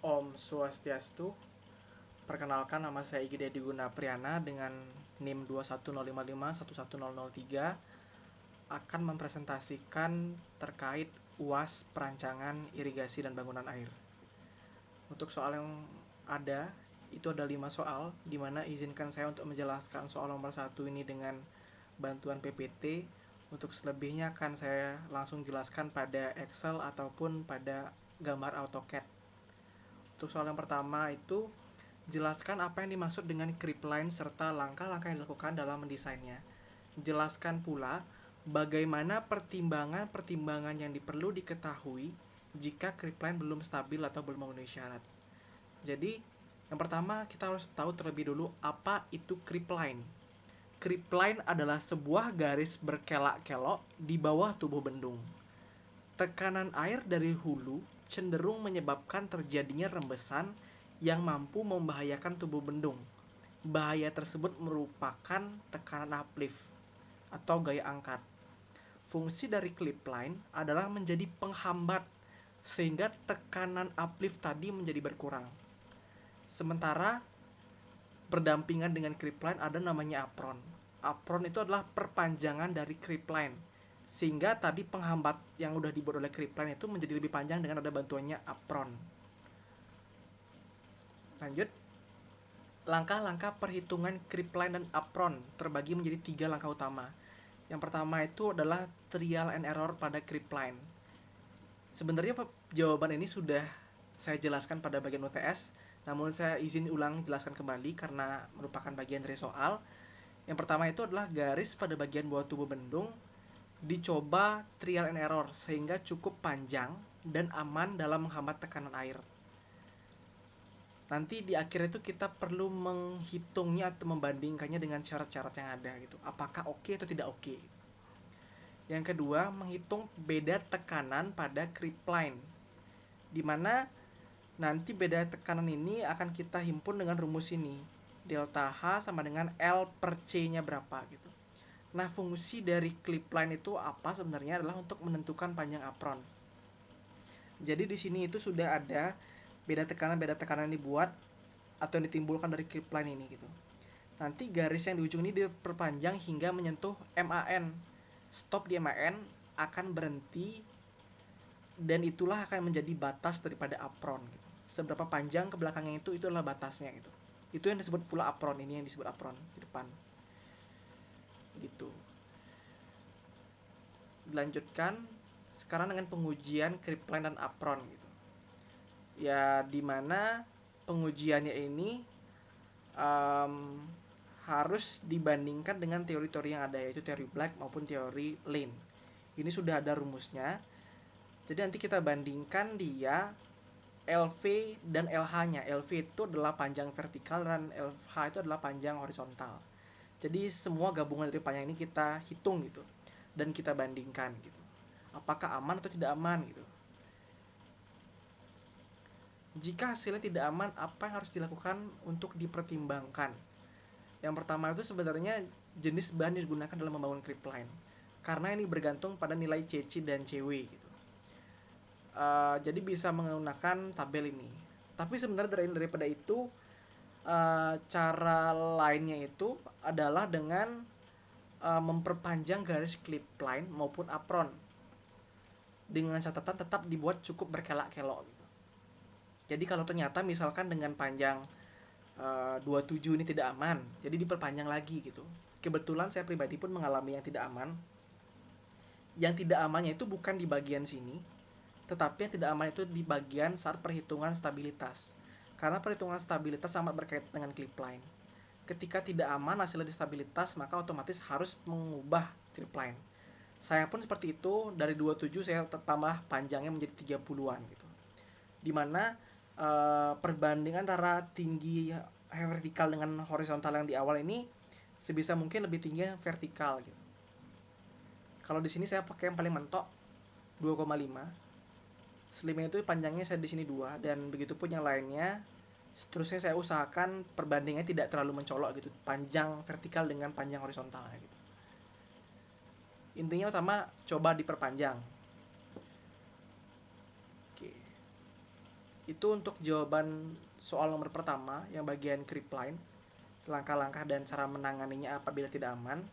Om Swastiastu. Perkenalkan, nama saya Igede Diguna Priyana dengan NIM 21055111003 akan mempresentasikan terkait UAS perancangan irigasi dan bangunan air. Untuk soal yang ada, itu ada 5 soal, dimana izinkan saya untuk menjelaskan soal nomor 1 ini dengan bantuan PPT. Untuk selebihnya akan saya langsung jelaskan pada Excel ataupun pada gambar AutoCAD. Untuk soal yang pertama itu, jelaskan apa yang dimaksud dengan creep line serta langkah-langkah yang dilakukan dalam mendesainnya. Jelaskan pula bagaimana pertimbangan-pertimbangan yang perlu diketahui jika creep line belum stabil atau belum memenuhi syarat. Jadi, yang pertama kita harus tahu terlebih dulu apa itu creep line. Creep line adalah sebuah garis berkelak-kelok di bawah tubuh bendung. Tekanan air dari hulu cenderung menyebabkan terjadinya rembesan yang mampu membahayakan tubuh bendung. Bahaya tersebut merupakan tekanan uplift atau gaya angkat. Fungsi dari clip line adalah menjadi penghambat sehingga tekanan uplift tadi menjadi berkurang. Sementara berdampingan dengan creep line ada namanya apron. Apron itu adalah perpanjangan dari creep line, sehingga tadi penghambat yang udah dibuat oleh creep line itu menjadi lebih panjang dengan ada bantuannya apron. Lanjut, langkah-langkah perhitungan creep line dan apron terbagi menjadi 3 langkah utama. Yang pertama itu adalah trial and error pada creep line. Sebenarnya jawaban ini sudah saya jelaskan pada bagian UTS, namun saya izin ulang jelaskan kembali karena merupakan bagian dari soal. Yang pertama itu adalah garis pada bagian bawah tubuh bendung dicoba trial and error sehingga cukup panjang dan aman dalam menghambat tekanan air. Nanti di akhir itu kita perlu menghitungnya atau membandingkannya dengan syarat-syarat yang ada gitu. Apakah oke atau tidak oke. Yang kedua, menghitung beda tekanan pada creep line, dimana nanti beda tekanan ini akan kita himpun dengan rumus ini. Delta H sama dengan L per C nya berapa gitu. Nah, fungsi dari clip line itu apa sebenarnya adalah untuk menentukan panjang apron. Jadi di sini itu sudah ada beda tekanan yang dibuat atau yang ditimbulkan dari clip line ini gitu. Nanti garis yang di ujung ini diperpanjang hingga menyentuh MAN. Stop di MAN akan berhenti dan itulah akan menjadi batas daripada apron gitu. Seberapa panjang ke belakangnya itu adalah batasnya gitu. Itu yang disebut pula apron, ini yang disebut apron di depan. Gitu. Dilanjutkan sekarang dengan pengujian creep line dan apron gitu. Ya, dimana pengujiannya ini harus dibandingkan dengan teori-teori yang ada, yaitu teori Black maupun teori Lane. Ini sudah ada rumusnya. Jadi nanti kita bandingkan dia LV dan LH-nya. LV itu adalah panjang vertikal dan LH itu adalah panjang horizontal. Jadi semua gabungan dari panjang ini kita hitung gitu dan kita bandingkan gitu. Apakah aman atau tidak aman gitu. Jika hasilnya tidak aman, apa yang harus dilakukan untuk dipertimbangkan? Yang pertama itu sebenarnya jenis bahan yang digunakan dalam membangun creep line. Karena ini bergantung pada nilai CC dan CW gitu. Jadi bisa menggunakan tabel ini. Tapi sebenarnya daripada itu, cara lainnya itu adalah dengan memperpanjang garis clip line maupun apron. Dengan catatan tetap dibuat cukup berkelak-kelok gitu. Jadi kalau ternyata misalkan dengan panjang 27 ini tidak aman, jadi diperpanjang lagi gitu. Kebetulan saya pribadi pun mengalami yang tidak aman. Yang tidak amannya itu bukan di bagian sini, tetapi yang tidak aman itu di bagian saat perhitungan stabilitas. Karena perhitungan stabilitas sangat berkaitan dengan clip line. Ketika tidak aman hasilnya di stabilitas, maka otomatis harus mengubah clip line. Saya pun seperti itu, dari 27 saya tambah panjangnya menjadi 30-an gitu. Dimana perbandingan antara tinggi vertikal dengan horizontal yang di awal ini sebisa mungkin lebih tinggi vertikal gitu. Kalau di sini saya pakai yang paling mentok 2,5. Slimnya itu panjangnya saya di sini 2 dan begitu pun yang lainnya. Seterusnya saya usahakan perbandingannya tidak terlalu mencolok gitu, panjang vertikal dengan panjang horizontal gitu. Intinya utama coba diperpanjang. Oke. Itu untuk jawaban soal nomor pertama yang bagian creepline, langkah-langkah dan cara menanganinya apabila tidak aman.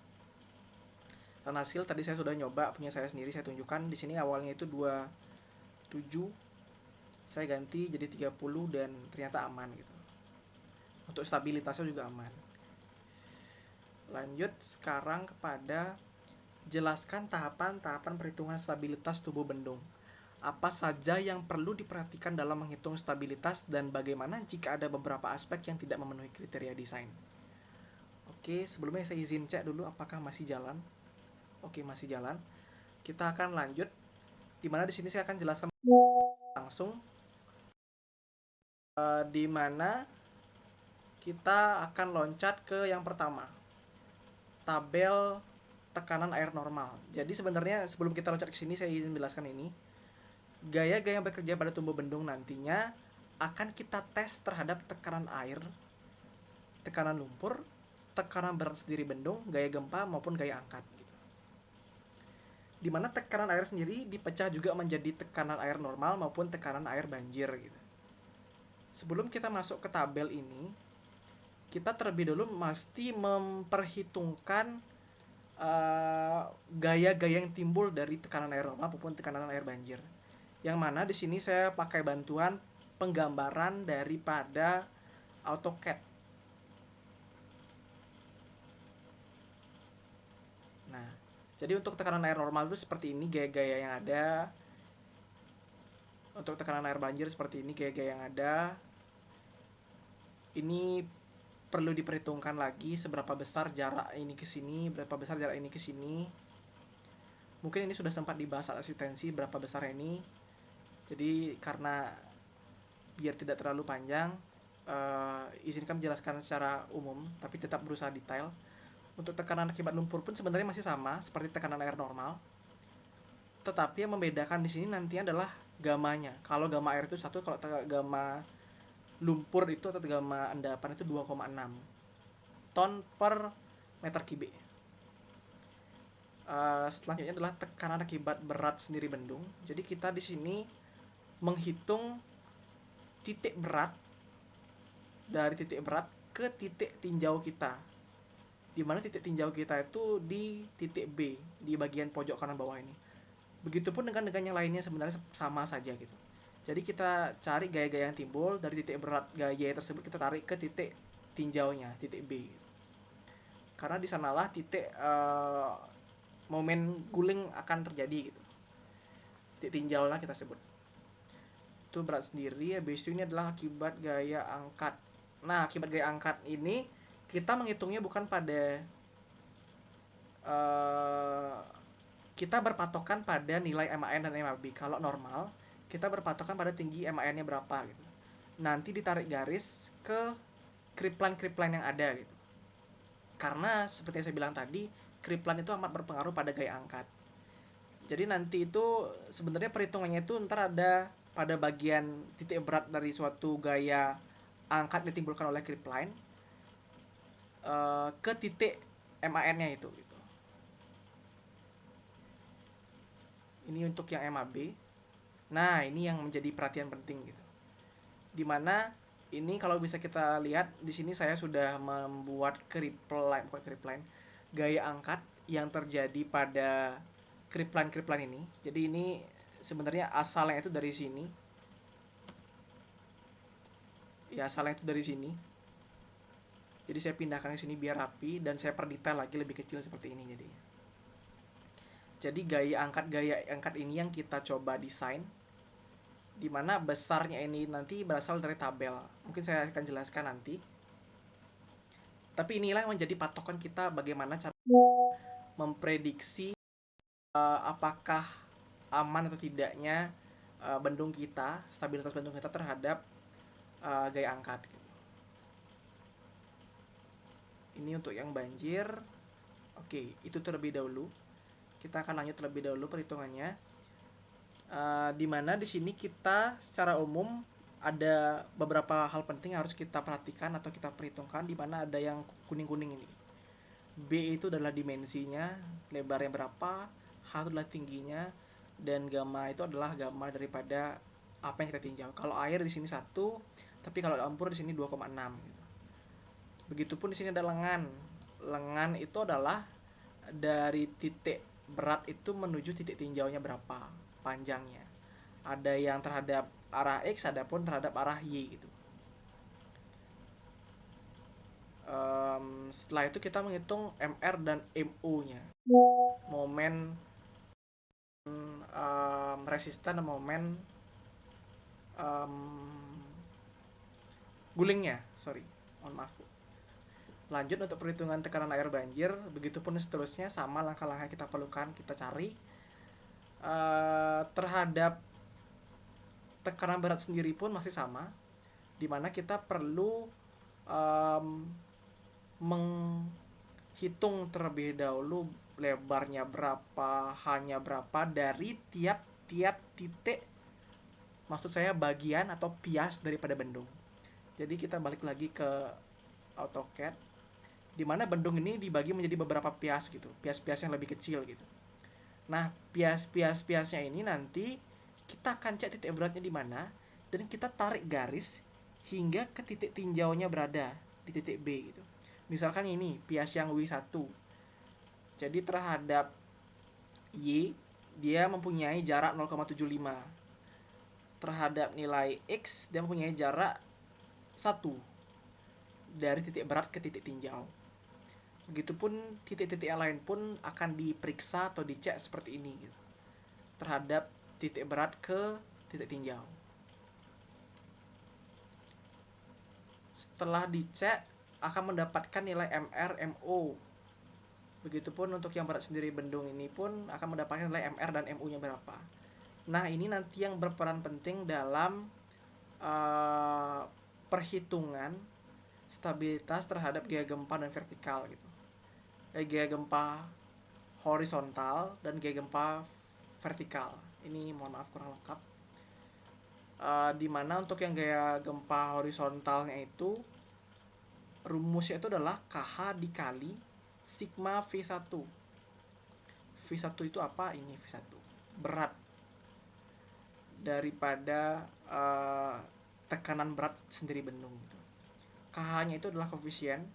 Dan hasil tadi saya sudah nyoba punya saya sendiri, saya tunjukkan di sini. Awalnya itu 27, saya ganti jadi 30 dan ternyata aman gitu. Untuk stabilitasnya juga aman. Lanjut sekarang kepada jelaskan tahapan-tahapan perhitungan stabilitas tubuh bendung. Apa saja yang perlu diperhatikan dalam menghitung stabilitas dan bagaimana jika ada beberapa aspek yang tidak memenuhi kriteria desain. Oke, sebelumnya saya izin cek dulu apakah masih jalan. Oke, masih jalan. Kita akan lanjut. Dimana di sini saya akan jelaskan langsung dimana kita akan loncat ke yang pertama, tabel tekanan air normal. Jadi sebenarnya sebelum kita loncat ke sini saya izin menjelaskan ini. Gaya-gaya yang bekerja pada tubuh bendung nantinya akan kita tes terhadap tekanan air, tekanan lumpur, tekanan berat sendiri bendung, gaya gempa maupun gaya angkat gitu. Dimana tekanan air sendiri dipecah juga menjadi tekanan air normal maupun tekanan air banjir gitu. Sebelum kita masuk ke tabel ini, kita terlebih dulu mesti memperhitungkan gaya-gaya yang timbul dari tekanan air normal maupun tekanan air banjir. Yang mana di sini saya pakai bantuan penggambaran daripada AutoCAD. Nah, jadi untuk tekanan air normal itu seperti ini gaya-gaya yang ada. Untuk tekanan air banjir seperti ini gaya-gaya yang ada. Ini perlu diperhitungkan lagi seberapa besar jarak ini ke sini, berapa besar jarak ini ke sini. Mungkin ini sudah sempat dibahas saat asistensi berapa besar ini. Jadi karena biar tidak terlalu panjang, izinkan menjelaskan secara umum, tapi tetap berusaha detail. Untuk tekanan akibat lumpur pun sebenarnya masih sama seperti tekanan air normal. Tetapi yang membedakan di sini nantinya adalah gamanya. Kalau gamma air itu 1, kalau gamma lumpur itu atau gamma endapan itu 2,6 ton per meter kubik. Selanjutnya adalah tekanan akibat berat sendiri bendung. Jadi kita di sini menghitung titik berat dari titik berat ke titik tinjau kita, di mana titik tinjau kita itu di titik B di bagian pojok kanan bawah ini. Begitupun dengan yang lainnya sebenarnya sama saja gitu. Jadi kita cari gaya-gaya yang timbul dari titik berat gaya tersebut, kita tarik ke titik tinjaunya, titik B gitu. Karena di sanalah titik momen guling akan terjadi gitu. Titik tinjau lah kita sebut. Itu berat sendiri. Habis itu ini adalah akibat gaya angkat. Nah, akibat gaya angkat ini kita menghitungnya bukan pada kita berpatokan pada nilai MAN dan MAB. Kalau normal kita berpatokan pada tinggi MAN-nya berapa gitu. Nanti ditarik garis ke creepline yang ada gitu. Karena seperti yang saya bilang tadi, creepline itu amat berpengaruh pada gaya angkat. Jadi nanti itu sebenarnya perhitungannya itu ntar ada pada bagian titik berat dari suatu gaya angkat ditimbulkan oleh creepline ke titik MAN-nya itu gitu. Ini untuk yang MAB. Nah, ini yang menjadi perhatian penting gitu. Dimana ini kalau bisa kita lihat di sini saya sudah membuat creepline gaya angkat yang terjadi pada creepline ini. Jadi ini sebenarnya asalnya itu dari sini. Ya, asalnya itu dari sini. Jadi saya pindahkan ke sini biar rapi dan saya perdetail lagi lebih kecil seperti ini jadi. Jadi gaya angkat ini yang kita coba desain, dimana besarnya ini nanti berasal dari tabel. Mungkin saya akan jelaskan nanti. Tapi inilah yang menjadi patokan kita bagaimana cara memprediksi apakah aman atau tidaknya bendung kita, stabilitas bendung kita terhadap gaya angkat. Ini untuk yang banjir. Oke, itu terlebih dahulu. Kita akan lanjut terlebih dahulu perhitungannya. Dimana di sini kita secara umum ada beberapa hal penting yang harus kita perhatikan atau kita perhitungkan, dimana ada yang kuning-kuning ini. B itu adalah dimensinya, lebarnya berapa, H itu adalah tingginya, dan gamma itu adalah gamma daripada apa yang kita tinjau. Kalau air di sini 1, tapi kalau lumpur di sini 2,6 gitu. Begitupun di sini ada lengan. Lengan itu adalah dari titik berat itu menuju titik tinjaunya berapa panjangnya. Ada yang terhadap arah X, ada pun terhadap arah Y gitu. Setelah itu kita menghitung MR dan MO-nya. Momen resisten dan momen gulingnya. Mohon maaf. Lanjut untuk perhitungan tekanan air banjir, begitupun seterusnya, sama langkah-langkah kita perlukan kita cari. Terhadap tekanan berat sendiri pun masih sama, dimana kita perlu menghitung terlebih dahulu lebarnya berapa, hanya berapa dari tiap-tiap titik, maksud saya bagian atau pias daripada bendung. Jadi kita balik lagi ke AutoCAD, dimana bendung ini dibagi menjadi beberapa pias gitu, pias-pias yang lebih kecil gitu. Nah, piasnya ini nanti kita akan cek titik beratnya di mana, dan kita tarik garis hingga ke titik tinjaunya berada di titik B gitu. Misalkan ini pias yang W1. Jadi terhadap Y dia mempunyai jarak 0,75. Terhadap nilai X dia mempunyai jarak 1 dari titik berat ke titik tinjau. Begitupun titik-titik yang lain pun akan diperiksa atau dicek seperti ini gitu, terhadap titik berat ke titik tinjau. Setelah dicek akan mendapatkan nilai MR, MO. Begitupun untuk yang berat sendiri bendung ini pun akan mendapatkan nilai MR dan MO-nya berapa. Nah, ini nanti yang berperan penting dalam perhitungan stabilitas terhadap gaya gempa dan vertikal gitu. Gaya gempa horizontal dan gaya gempa vertikal. Ini mohon maaf kurang lengkap. Dimana untuk yang gaya gempa horizontalnya itu rumusnya itu adalah KH dikali sigma V1. V1 itu apa? Ini V1 berat daripada tekanan berat sendiri bendung gitu. KH-nya itu adalah koefisien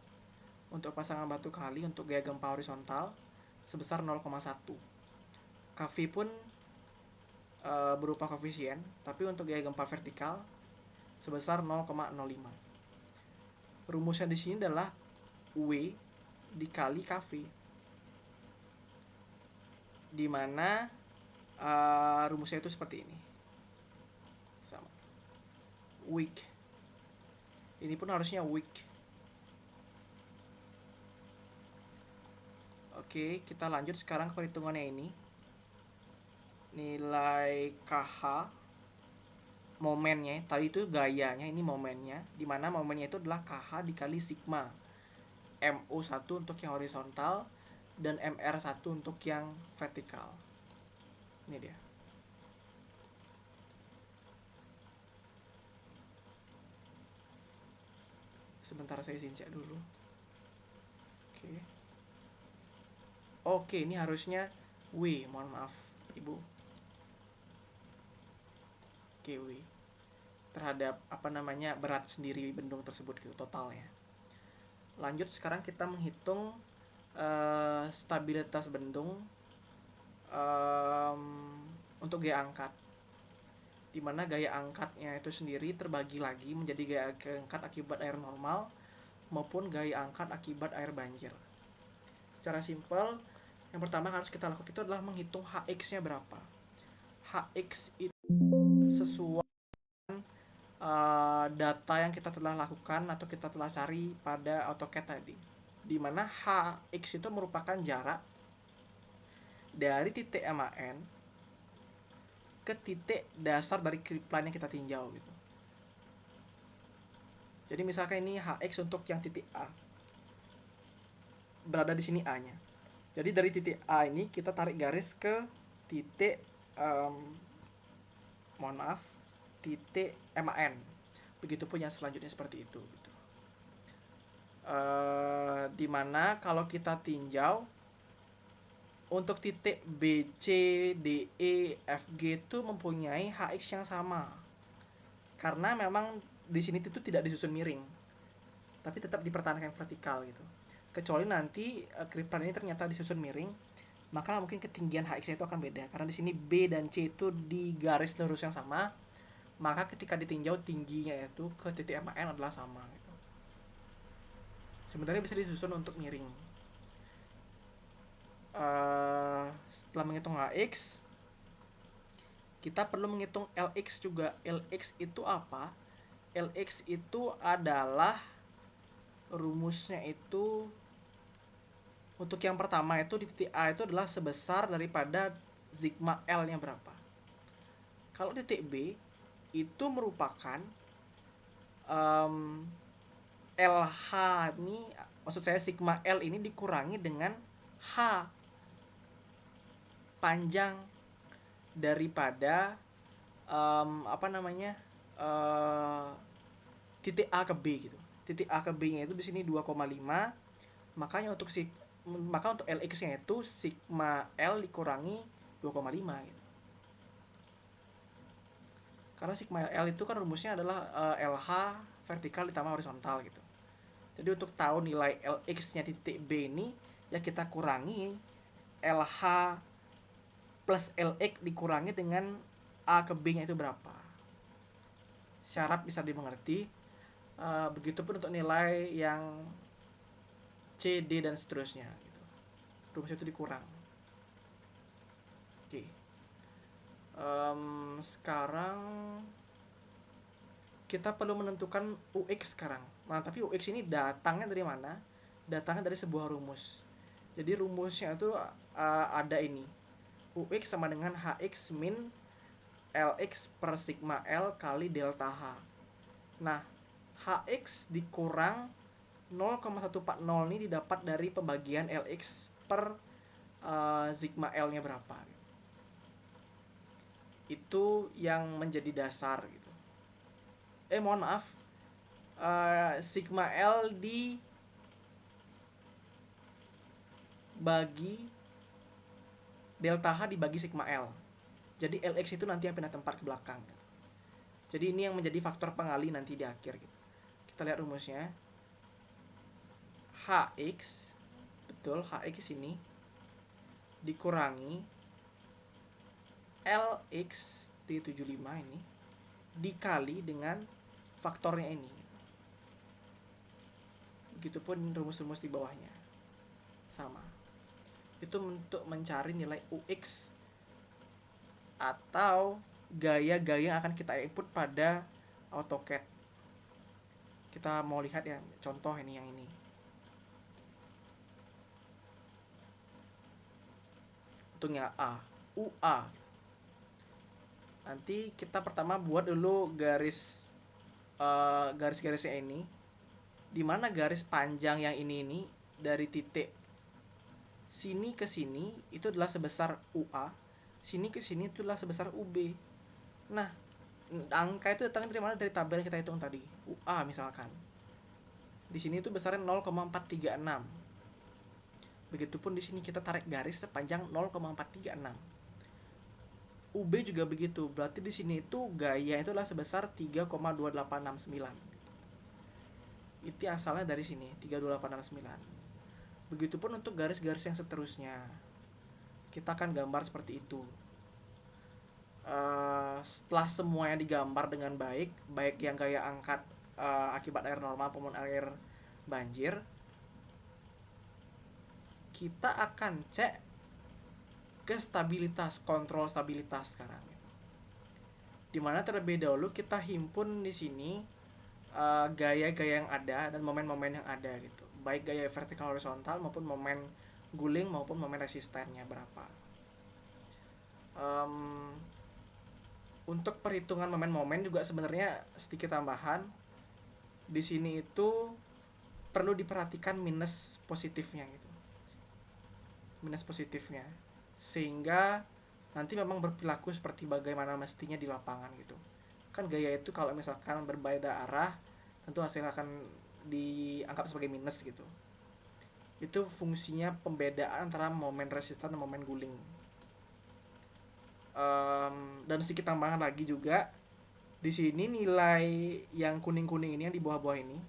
untuk pasangan batu kali untuk gaya gempa horizontal sebesar 0,1. KV pun berupa koefisien, tapi untuk gaya gempa vertikal sebesar 0,05. Rumusnya di sini adalah W dikali KV, di mana rumusnya itu seperti ini. Sama. Weak. Ini pun harusnya weak. Oke, kita lanjut sekarang ke perhitungannya ini. Nilai KH, momennya, tadi itu gayanya, ini momennya, dimana momennya itu adalah KH dikali sigma MO1 untuk yang horizontal dan MR1 untuk yang vertikal. Ini dia. Sebentar saya sincek dulu. Oke, ini harusnya W, mohon maaf Ibu. Oke, W. Terhadap berat sendiri bendung tersebut gitu, totalnya. Lanjut sekarang kita menghitung stabilitas bendung untuk gaya angkat, dimana gaya angkatnya itu sendiri terbagi lagi menjadi gaya angkat akibat air normal maupun gaya angkat akibat air banjir. Secara simpel, yang pertama harus kita lakukan itu adalah menghitung HX-nya berapa. HX itu sesuai data yang kita telah lakukan atau kita telah cari pada AutoCAD tadi, di mana HX itu merupakan jarak dari titik MAN ke titik dasar dari creepline yang kita tinjau gitu. Jadi misalkan ini HX untuk yang titik A, berada di sini A-nya. Jadi dari titik A ini kita tarik garis ke titik titik MAN. Begitupun yang selanjutnya seperti itu gitu. Dimana kalau kita tinjau untuk titik B, C, D, E, F, G itu mempunyai HX yang sama. karena memang di sini itu tidak disusun miring, tapi tetap dipertahankan vertikal gitu. Kecuali nanti creep line ini ternyata disusun miring, maka mungkin ketinggian HX-nya itu akan beda, karena di sini B dan C itu di garis lurus yang sama, maka ketika ditinjau tingginya itu ke titik M N adalah sama gitu. Sebenarnya bisa disusun untuk miring. Setelah menghitung HX, kita perlu menghitung LX juga. LX itu apa? LX itu adalah rumusnya itu, untuk yang pertama itu di titik A itu adalah sebesar daripada sigma L nya berapa. Kalau titik B itu merupakan LH ini, maksud saya sigma L ini dikurangi dengan H, panjang daripada titik A ke B gitu. Titik A ke B nya itu di sini 2,5. Makanya untuk LX nya itu sigma L dikurangi 2,5 gitu. Karena sigma L itu kan rumusnya adalah LH vertikal ditambah horizontal gitu. Jadi untuk tahu nilai LX nya titik B ini, ya kita kurangi LH plus LX dikurangi dengan A ke B nya itu berapa. Syarat bisa dimengerti. Begitupun untuk nilai yang C, D, dan seterusnya gitu. Rumusnya itu dikurang. Oke. Sekarang kita perlu menentukan UX sekarang. Nah, tapi UX ini datangnya dari mana? Datangnya dari sebuah rumus. Jadi rumusnya itu ada ini. UX sama dengan HX min LX per sigma L kali delta H. Nah, HX dikurang 0,140 ini didapat dari pembagian LX per sigma L nya berapa. Itu yang menjadi dasar gitu. Mohon maaf, sigma L dibagi delta H dibagi sigma L. Jadi LX itu nanti yang pindah tempat ke belakang. Jadi ini yang menjadi faktor pengali nanti di akhir gitu. Kita lihat rumusnya. HX, betul, HX ini dikurangi LX T75 ini dikali dengan faktornya ini. Begitupun rumus-rumus di bawahnya. Sama. Itu untuk mencari nilai UX atau gaya-gaya yang akan kita input pada AutoCAD. Kita mau lihat ya contoh ini, yang ini. Untuknya A, UA. Nanti kita pertama buat dulu garis-garisnya ini. Dimana garis panjang yang ini dari titik sini ke sini itu adalah sebesar UA, sini ke sini itu adalah sebesar UB. Nah, angka itu datangnya dari mana? Dari tabel yang kita hitung tadi. UA misalkan. Di sini itu besarnya 0,436. Begitupun di sini kita tarik garis sepanjang 0,436. UB juga begitu. Berarti di sini itu gaya itu adalah sebesar 3,2869. Itu asalnya dari sini, 32869. Begitupun untuk garis-garis yang seterusnya. Kita akan gambar seperti itu. Setelah semuanya digambar dengan baik yang gaya angkat akibat air normal maupun air banjir, kita akan cek ke stabilitas, kontrol stabilitas sekarang. Dimana terlebih dahulu kita himpun di sini gaya-gaya yang ada dan momen-momen yang ada gitu. Baik gaya vertikal horizontal maupun momen guling maupun momen resistennya berapa. Untuk perhitungan momen-momen juga sebenarnya sedikit tambahan. Di sini itu perlu diperhatikan minus positifnya gitu. Minus positifnya. Sehingga nanti memang berperilaku seperti bagaimana mestinya di lapangan gitu. Kan gaya itu kalau misalkan berbeda arah, tentu hasilnya akan dianggap sebagai minus gitu. Itu fungsinya pembedaan antara momen resisten dan momen guling. Dan sedikit tambahan lagi juga, Di sini nilai yang kuning-kuning ini, yang di bawah-bawah ini,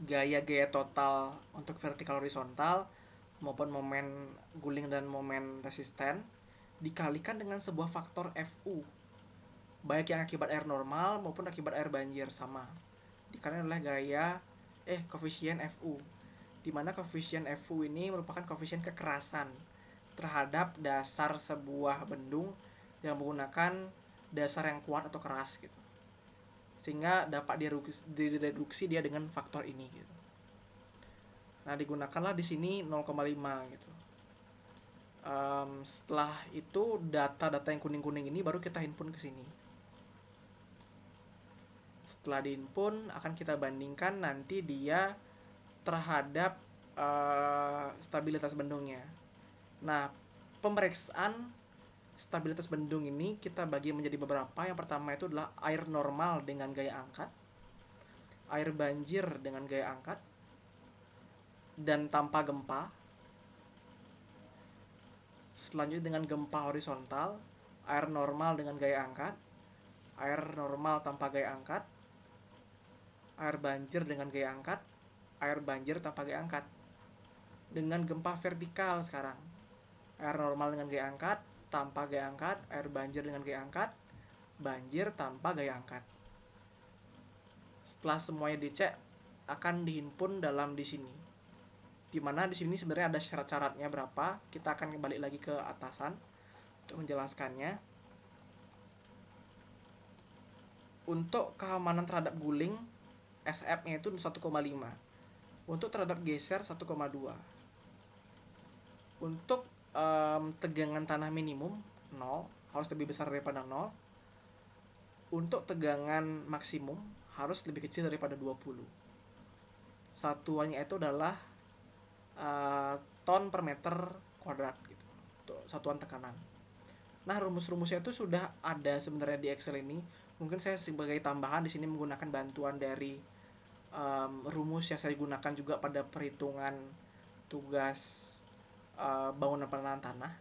gaya-gaya total untuk vertikal horizontal maupun momen guling dan momen resisten dikalikan dengan sebuah faktor Fu, baik yang akibat air normal maupun akibat air banjir, sama dikalikan oleh koefisien Fu, di mana koefisien Fu ini merupakan koefisien kekerasan terhadap dasar sebuah bendung yang menggunakan dasar yang kuat atau keras gitu, sehingga dapat direduksi dia dengan faktor ini gitu. Nah, digunakanlah di sini 0,5 gitu. Setelah itu data-data yang kuning-kuning ini baru kita himpun ke sini. Setelah dihimpun akan kita bandingkan nanti dia terhadap stabilitas bendungnya. Nah, pemeriksaan stabilitas bendung ini kita bagi menjadi beberapa. Yang pertama itu adalah air normal dengan gaya angkat, air banjir dengan gaya angkat, dan tanpa gempa. Selanjutnya dengan gempa horizontal, air normal dengan gaya angkat, air normal tanpa gaya angkat, air banjir dengan gaya angkat, air banjir tanpa gaya angkat. Dengan gempa vertikal sekarang, air normal dengan gaya angkat, tanpa gaya angkat, air banjir dengan gaya angkat, banjir tanpa gaya angkat. Setelah semuanya dicek, akan dihimpun dalam di sini. Dimana di sini sebenarnya ada syarat-syaratnya berapa. Kita akan kembali lagi ke atasan untuk menjelaskannya. Untuk keamanan terhadap guling, SF-nya itu 1,5. Untuk terhadap geser 1,2. Untuk tegangan tanah minimum 0, harus lebih besar daripada 0. Untuk tegangan maksimum harus lebih kecil daripada 20. Satuannya itu adalah ton per meter kuadrat gitu, untuk satuan tekanan. Nah, rumus-rumusnya itu sudah ada sebenarnya di Excel ini. Mungkin saya sebagai tambahan di sini menggunakan bantuan dari rumus yang saya gunakan juga pada perhitungan tugas bangunan penahan tanah,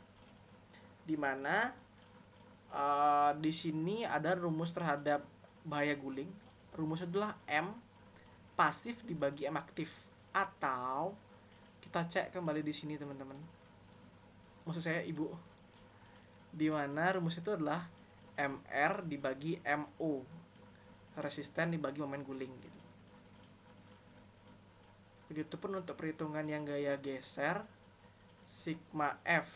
di mana di sini ada rumus terhadap bahaya guling. Rumusnya adalah M pasif dibagi M aktif, atau kita cek kembali di sini teman-teman, maksud saya ibu, di mana rumus itu adalah MR dibagi MO, resisten dibagi momen guling gitu. Begitupun untuk perhitungan yang gaya geser, sigma F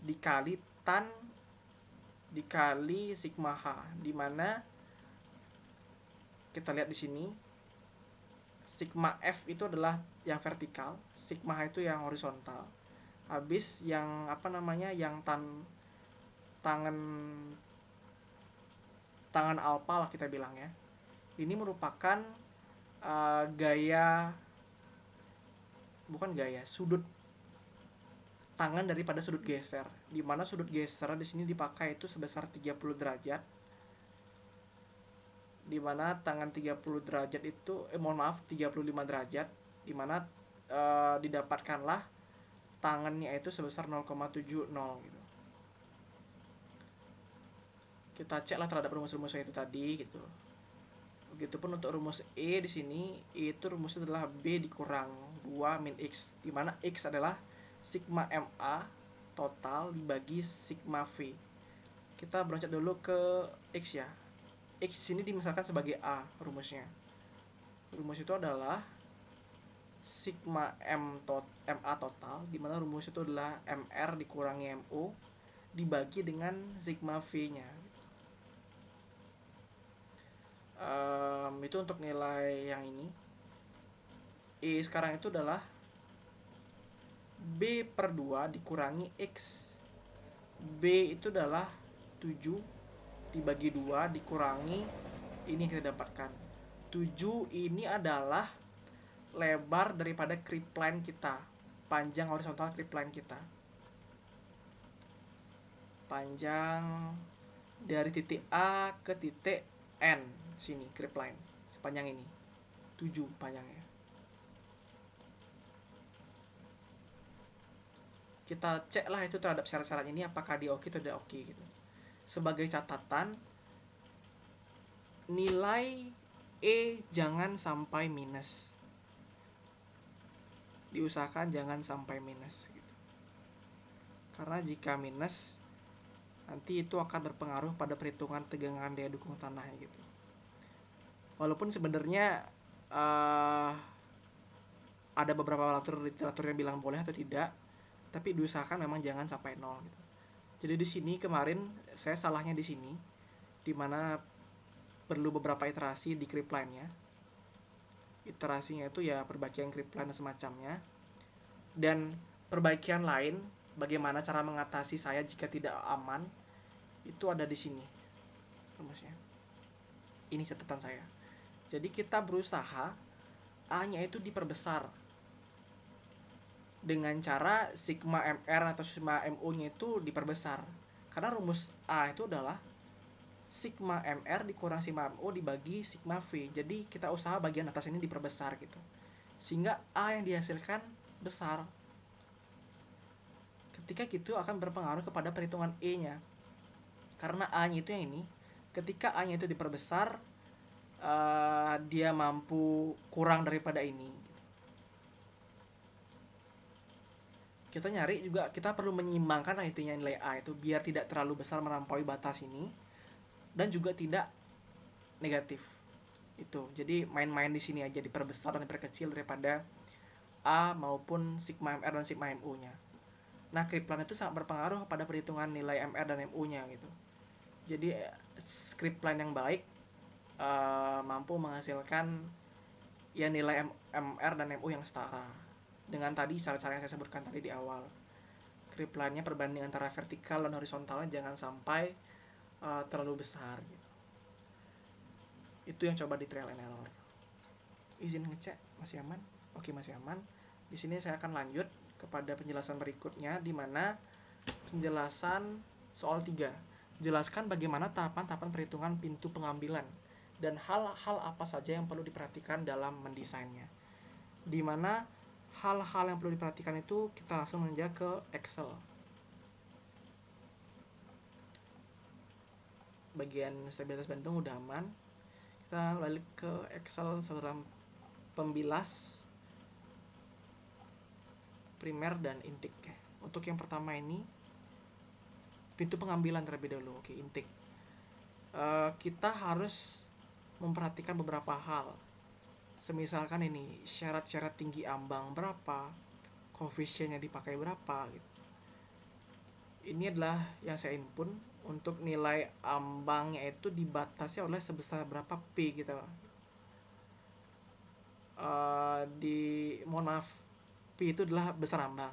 dikali tan dikali sigma H, di mana kita lihat di sini sigma F itu adalah yang vertikal, sigma H itu yang horizontal. Habis yang yang tangan alpha lah kita bilang ya. Ini merupakan sudut tangan daripada sudut geser, di mana sudut geser di sini dipakai itu sebesar 30 derajat. Di mana tangan 30 derajat itu 35 derajat, di mana didapatkanlah tangannya itu sebesar 0,70 gitu. Kita ceklah terhadap rumus-rumusnya itu tadi gitu. Begitupun untuk rumus E di sini, itu rumusnya adalah B dikurang 2 min X, di mana X adalah sigma MA total dibagi sigma V. Kita beranjak dulu ke X ya. X sini dimisalkan sebagai A rumusnya. Rumus itu adalah sigma MA total, di mana rumus itu adalah MR dikurangi MO dibagi dengan sigma V-nya. Itu untuk nilai yang ini. E sekarang itu adalah B per 2 dikurangi X. B itu adalah 7 dibagi 2 dikurangi ini yang kita dapatkan. 7 ini adalah lebar daripada creep line kita, panjang horizontal creep line kita. Panjang dari titik A ke titik N sini creep line, sepanjang ini 7 panjangnya. Kita cek lah itu terhadap syarat-syarat ini apakah dia oke atau tidak oke gitu. sebagai catatan, nilai E jangan sampai minus. Diusahakan jangan sampai minus gitu. Karena jika minus, nanti itu akan berpengaruh pada perhitungan tegangan daya dukung tanah gitu. Walaupun sebenarnya ada beberapa literatur yang bilang boleh atau tidak, tapi diusahakan memang jangan sampai 0 gitu. Jadi di sini kemarin saya salahnya di sini, dimana perlu beberapa iterasi di Kripline-nya. Iterasinya itu ya perbaikan Kripline dan semacamnya. Dan perbaikan lain, bagaimana cara mengatasi saya jika tidak aman, itu ada di sini rumusnya. Ini catatan saya. Jadi kita berusaha A-nya itu diperbesar dengan cara sigma MR atau sigma MO-nya itu diperbesar. Karena rumus A itu adalah sigma MR dikurang sigma MO dibagi sigma V. Jadi kita usaha bagian atas ini diperbesar gitu. Sehingga A yang dihasilkan besar. Ketika gitu akan berpengaruh kepada perhitungan E-nya. Karena A-nya itu yang ini. Ketika A-nya itu diperbesar, dia mampu kurang daripada ini. Kita nyari juga, kita perlu menyeimbangkan intinya nilai A itu biar tidak terlalu besar melampaui batas ini dan juga tidak negatif. Itu. Jadi main-main di sini aja, diperbesar dan diperkecil daripada A maupun sigma MR dan sigma MU-nya. Nah, Kripline itu sangat berpengaruh pada perhitungan nilai MR dan MU-nya gitu. Jadi Kripline yang baik mampu menghasilkan ya nilai MR dan MU yang setara dengan tadi cara-cara yang saya sebutkan tadi di awal. Kripline-nya perbandingan antara vertikal dan horizontalnya jangan sampai terlalu besar gitu. Itu yang coba di trial and error. Izin ngecek masih aman? Oke, masih aman. Di sini saya akan lanjut kepada penjelasan berikutnya, di mana penjelasan soal 3. Jelaskan bagaimana tahapan-tahapan perhitungan pintu pengambilan dan hal-hal apa saja yang perlu diperhatikan dalam mendesainnya. Di mana hal-hal yang perlu diperhatikan itu kita langsung menjak ke Excel. Bagian stabilitas Bandung udah aman. Kita balik ke Excel saluran pembilas primer dan intake. Untuk yang pertama ini pintu pengambilan terlebih dahulu. Oke, intake. Kita harus memperhatikan beberapa hal. Semisalkan ini syarat-syarat tinggi ambang berapa, koefisiennya dipakai berapa gitu. Ini adalah yang saya input. Untuk nilai ambangnya itu dibatasi oleh sebesar berapa P gitu. Mohon maaf, P itu adalah besar ambang,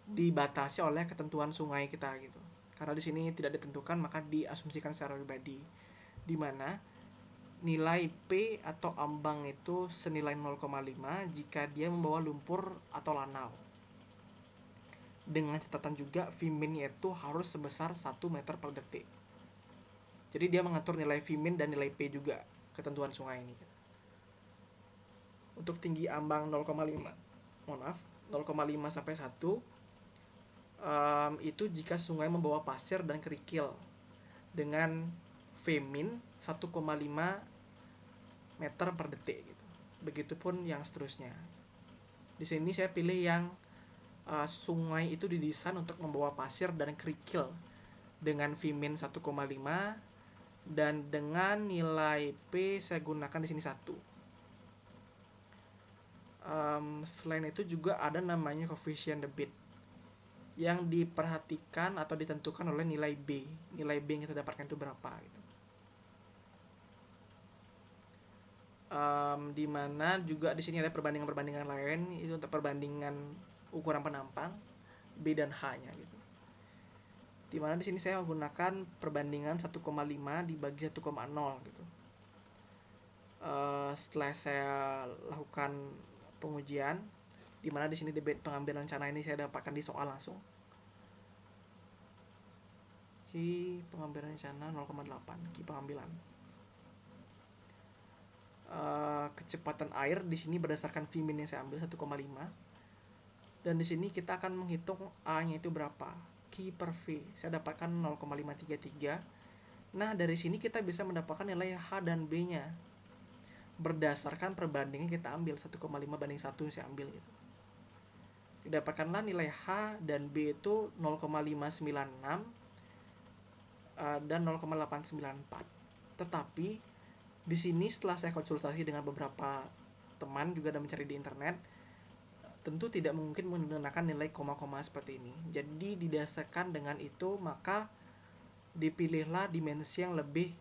dibatasi oleh ketentuan sungai kita gitu. Karena di sini tidak ditentukan, maka diasumsikan secara pribadi, di mana nilai P atau ambang itu senilai 0,5 jika dia membawa lumpur atau lanau. Dengan catatan juga Vmin itu harus sebesar 1 meter per detik. Jadi dia mengatur nilai Vmin dan nilai P juga, ketentuan sungai ini. Untuk tinggi ambang 0,5 sampai 1 itu jika sungai membawa pasir dan kerikil dengan Vmin 1,5 meter per detik gitu. Begitupun yang seterusnya. Di sini saya pilih yang sungai itu didesain untuk membawa pasir dan kerikil dengan Vmin 1,5 dan dengan nilai P saya gunakan di sini 1. Selain itu juga ada namanya koefisien debit yang diperhatikan atau ditentukan oleh nilai B. Nilai B yang kita dapatkan itu berapa gitu. Dimana juga di sini ada perbandingan lain, itu untuk perbandingan ukuran penampang B dan H-nya gitu. Dimana di sini saya menggunakan perbandingan 1,5 dibagi 1,0 gitu. Setelah saya lakukan pengujian, dimana di sini debit pengambilan rencana ini saya dapatkan di soal langsung. Ki pengambilan rencana 0,8 ki pengambilan. Kecepatan air di sini berdasarkan Vmin yang saya ambil 1,5. Dan di sini kita akan menghitung A-nya itu berapa. Ki per V. Saya dapatkan 0,533. Nah, dari sini kita bisa mendapatkan nilai H dan B-nya berdasarkan perbandingan kita ambil 1,5:1 saya ambil gitu. Didapatkanlah nilai H dan B itu 0,596 dan 0,894. Tetapi di sini setelah saya konsultasi dengan beberapa teman juga dan mencari di internet, tentu tidak mungkin menggunakan nilai koma-koma seperti ini. Jadi didasarkan dengan itu, maka dipilihlah dimensi yang lebih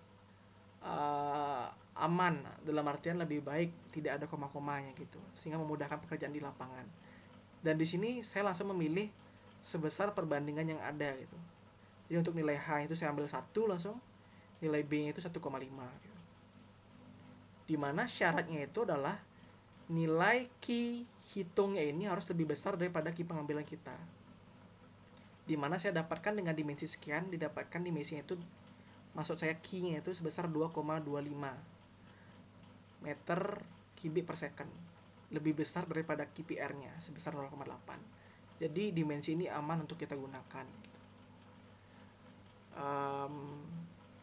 aman, dalam artian lebih baik tidak ada koma-komanya gitu, sehingga memudahkan pekerjaan di lapangan. Dan di sini saya langsung memilih sebesar perbandingan yang ada gitu. Jadi untuk nilai H itu saya ambil 1 langsung, nilai B-nya itu 1,5 gitu. Dimana syaratnya itu adalah nilai Ki hitungnya ini harus lebih besar daripada Ki pengambilan kita. Dimana saya dapatkan dengan dimensi sekian, didapatkan dimensinya itu, maksud saya Ki-nya itu sebesar 2,25 meter kubik per second, lebih besar daripada KPR-nya sebesar 0,8. Jadi dimensi ini aman untuk kita gunakan gitu.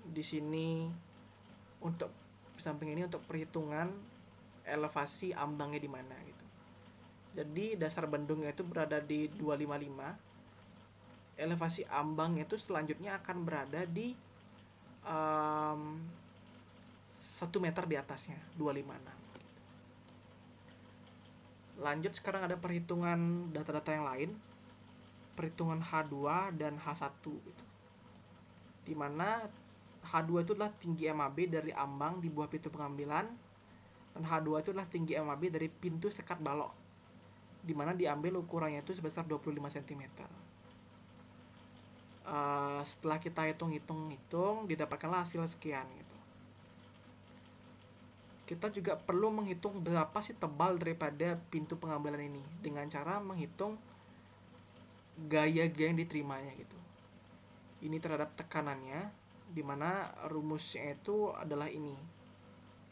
Di sini untuk samping ini untuk perhitungan elevasi ambangnya di mana gitu. Jadi dasar bendungnya itu berada di 255. Elevasi ambangnya itu selanjutnya akan berada di 1 meter di atasnya, 256. Lanjut, sekarang ada perhitungan data-data yang lain, perhitungan H2 dan H1 gitu. Dimana H2 itu adalah tinggi MAB dari ambang di bawah pintu pengambilan, dan H2 itu adalah tinggi MAB dari pintu sekat balok, dimana diambil ukurannya itu sebesar 25 cm. Setelah kita hitung, didapatkanlah hasil sekian gitu. Kita juga perlu menghitung berapa sih tebal daripada pintu pengambilan ini dengan cara menghitung gaya-gaya yang diterimanya gitu. Ini terhadap tekanannya, dimana rumusnya itu adalah ini,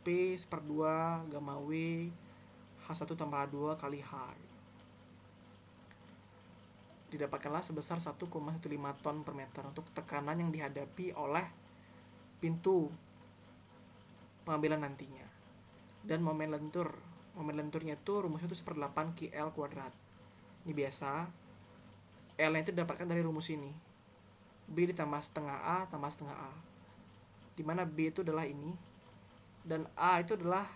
P per 2 gamma W H1 tambah H2 kali H gitu. Didapatkanlah sebesar 1,15 ton per meter untuk tekanan yang dihadapi oleh pintu pengambilan nantinya. Dan momen lenturnya itu rumusnya itu 1/8 KL kuadrat. Ini biasa. L-nya itu didapatkan dari rumus ini, B ditambah setengah A tambah setengah A, dimana B itu adalah ini dan A itu adalah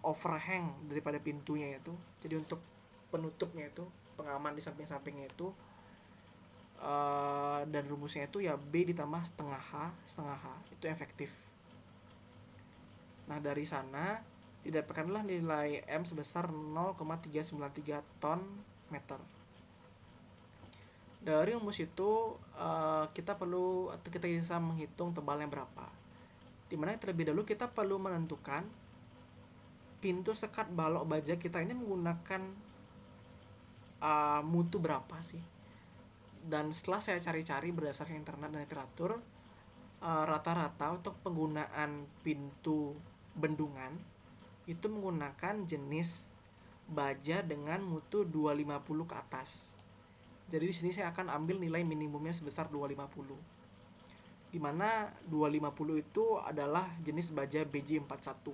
overhang daripada pintunya itu. Jadi untuk penutupnya itu, pengaman di samping-sampingnya itu, dan rumusnya itu ya B ditambah setengah H itu efektif. Nah, dari sana didapatkanlah nilai M sebesar 0,393 ton meter. Dari rumus itu kita bisa menghitung tebalnya berapa. Dimana terlebih dahulu kita perlu menentukan pintu sekat balok baja kita ini menggunakan mutu berapa sih. Dan setelah saya cari-cari berdasarkan internet dan literatur, rata-rata untuk penggunaan pintu bendungan itu menggunakan jenis baja dengan mutu 250 ke atas. Jadi di sini saya akan ambil nilai minimumnya sebesar 250. Di mana 250 itu adalah jenis baja BJ41.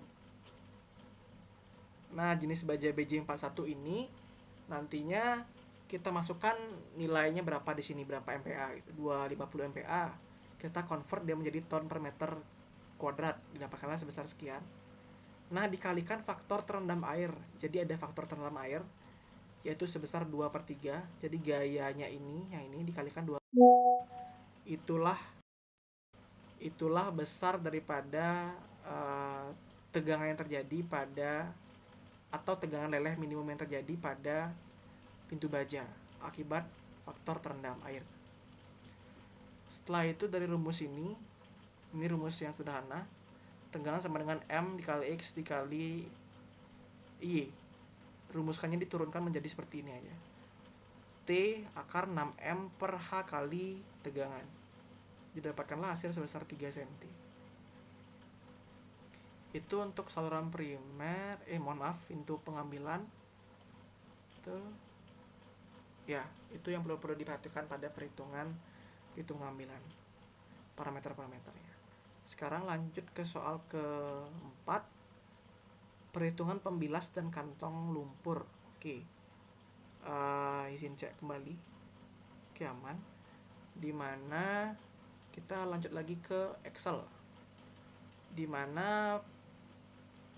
Nah, jenis baja BJ41 ini nantinya kita masukkan nilainya berapa di sini, berapa MPa gitu. 250 MPa. Kita convert dia menjadi ton per meter kuadrat, didapatkanlah sebesar sekian. Nah, dikalikan faktor terendam air. Jadi ada faktor terendam air yaitu sebesar 2/3. Jadi gayanya ini, yang ini dikalikan 2. Itulah besar daripada tegangan yang terjadi pada, atau tegangan leleh minimum yang terjadi pada pintu baja akibat faktor terendam air. Setelah itu dari rumus ini rumus yang sederhana, tegangan sama dengan M dikali X dikali Y. Rumuskannya diturunkan menjadi seperti ini aja, T akar 6M per H kali tegangan. Didapatkanlah hasil sebesar 3 cm. Itu untuk saluran primer, pintu pengambilan itu Ya, itu yang perlu diperhatikan pada perhitungan pintu pengambilan, parameter-parameternya. Sekarang lanjut ke soal keempat, perhitungan pembilas dan kantong lumpur. Oke, izin cek kembali. Oke, aman. Dimana kita lanjut lagi ke Excel, dimana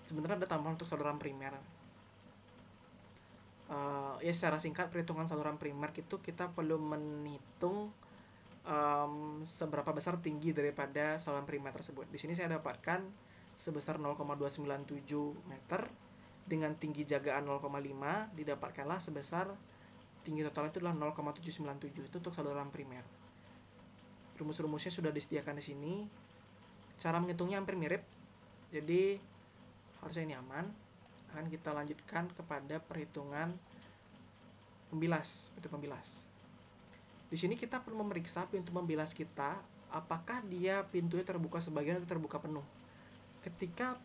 sebenarnya ada tambahan untuk saluran primer. Ya secara singkat, perhitungan saluran primer itu kita perlu menghitung seberapa besar tinggi daripada saluran primer tersebut. Di sini saya dapatkan sebesar 0,297 meter dengan tinggi jagaan 0,5, didapatkanlah sebesar tinggi total itu adalah 0,797. Itu untuk saluran primer. Rumus-rumusnya sudah disediakan di sini. Cara menghitungnya hampir mirip, jadi harusnya ini aman. Akan kita lanjutkan kepada perhitungan pembilas, pintu pembilas. Di sini kita perlu memeriksa pintu pembilas kita, apakah dia pintunya terbuka sebagian atau terbuka penuh. Ketika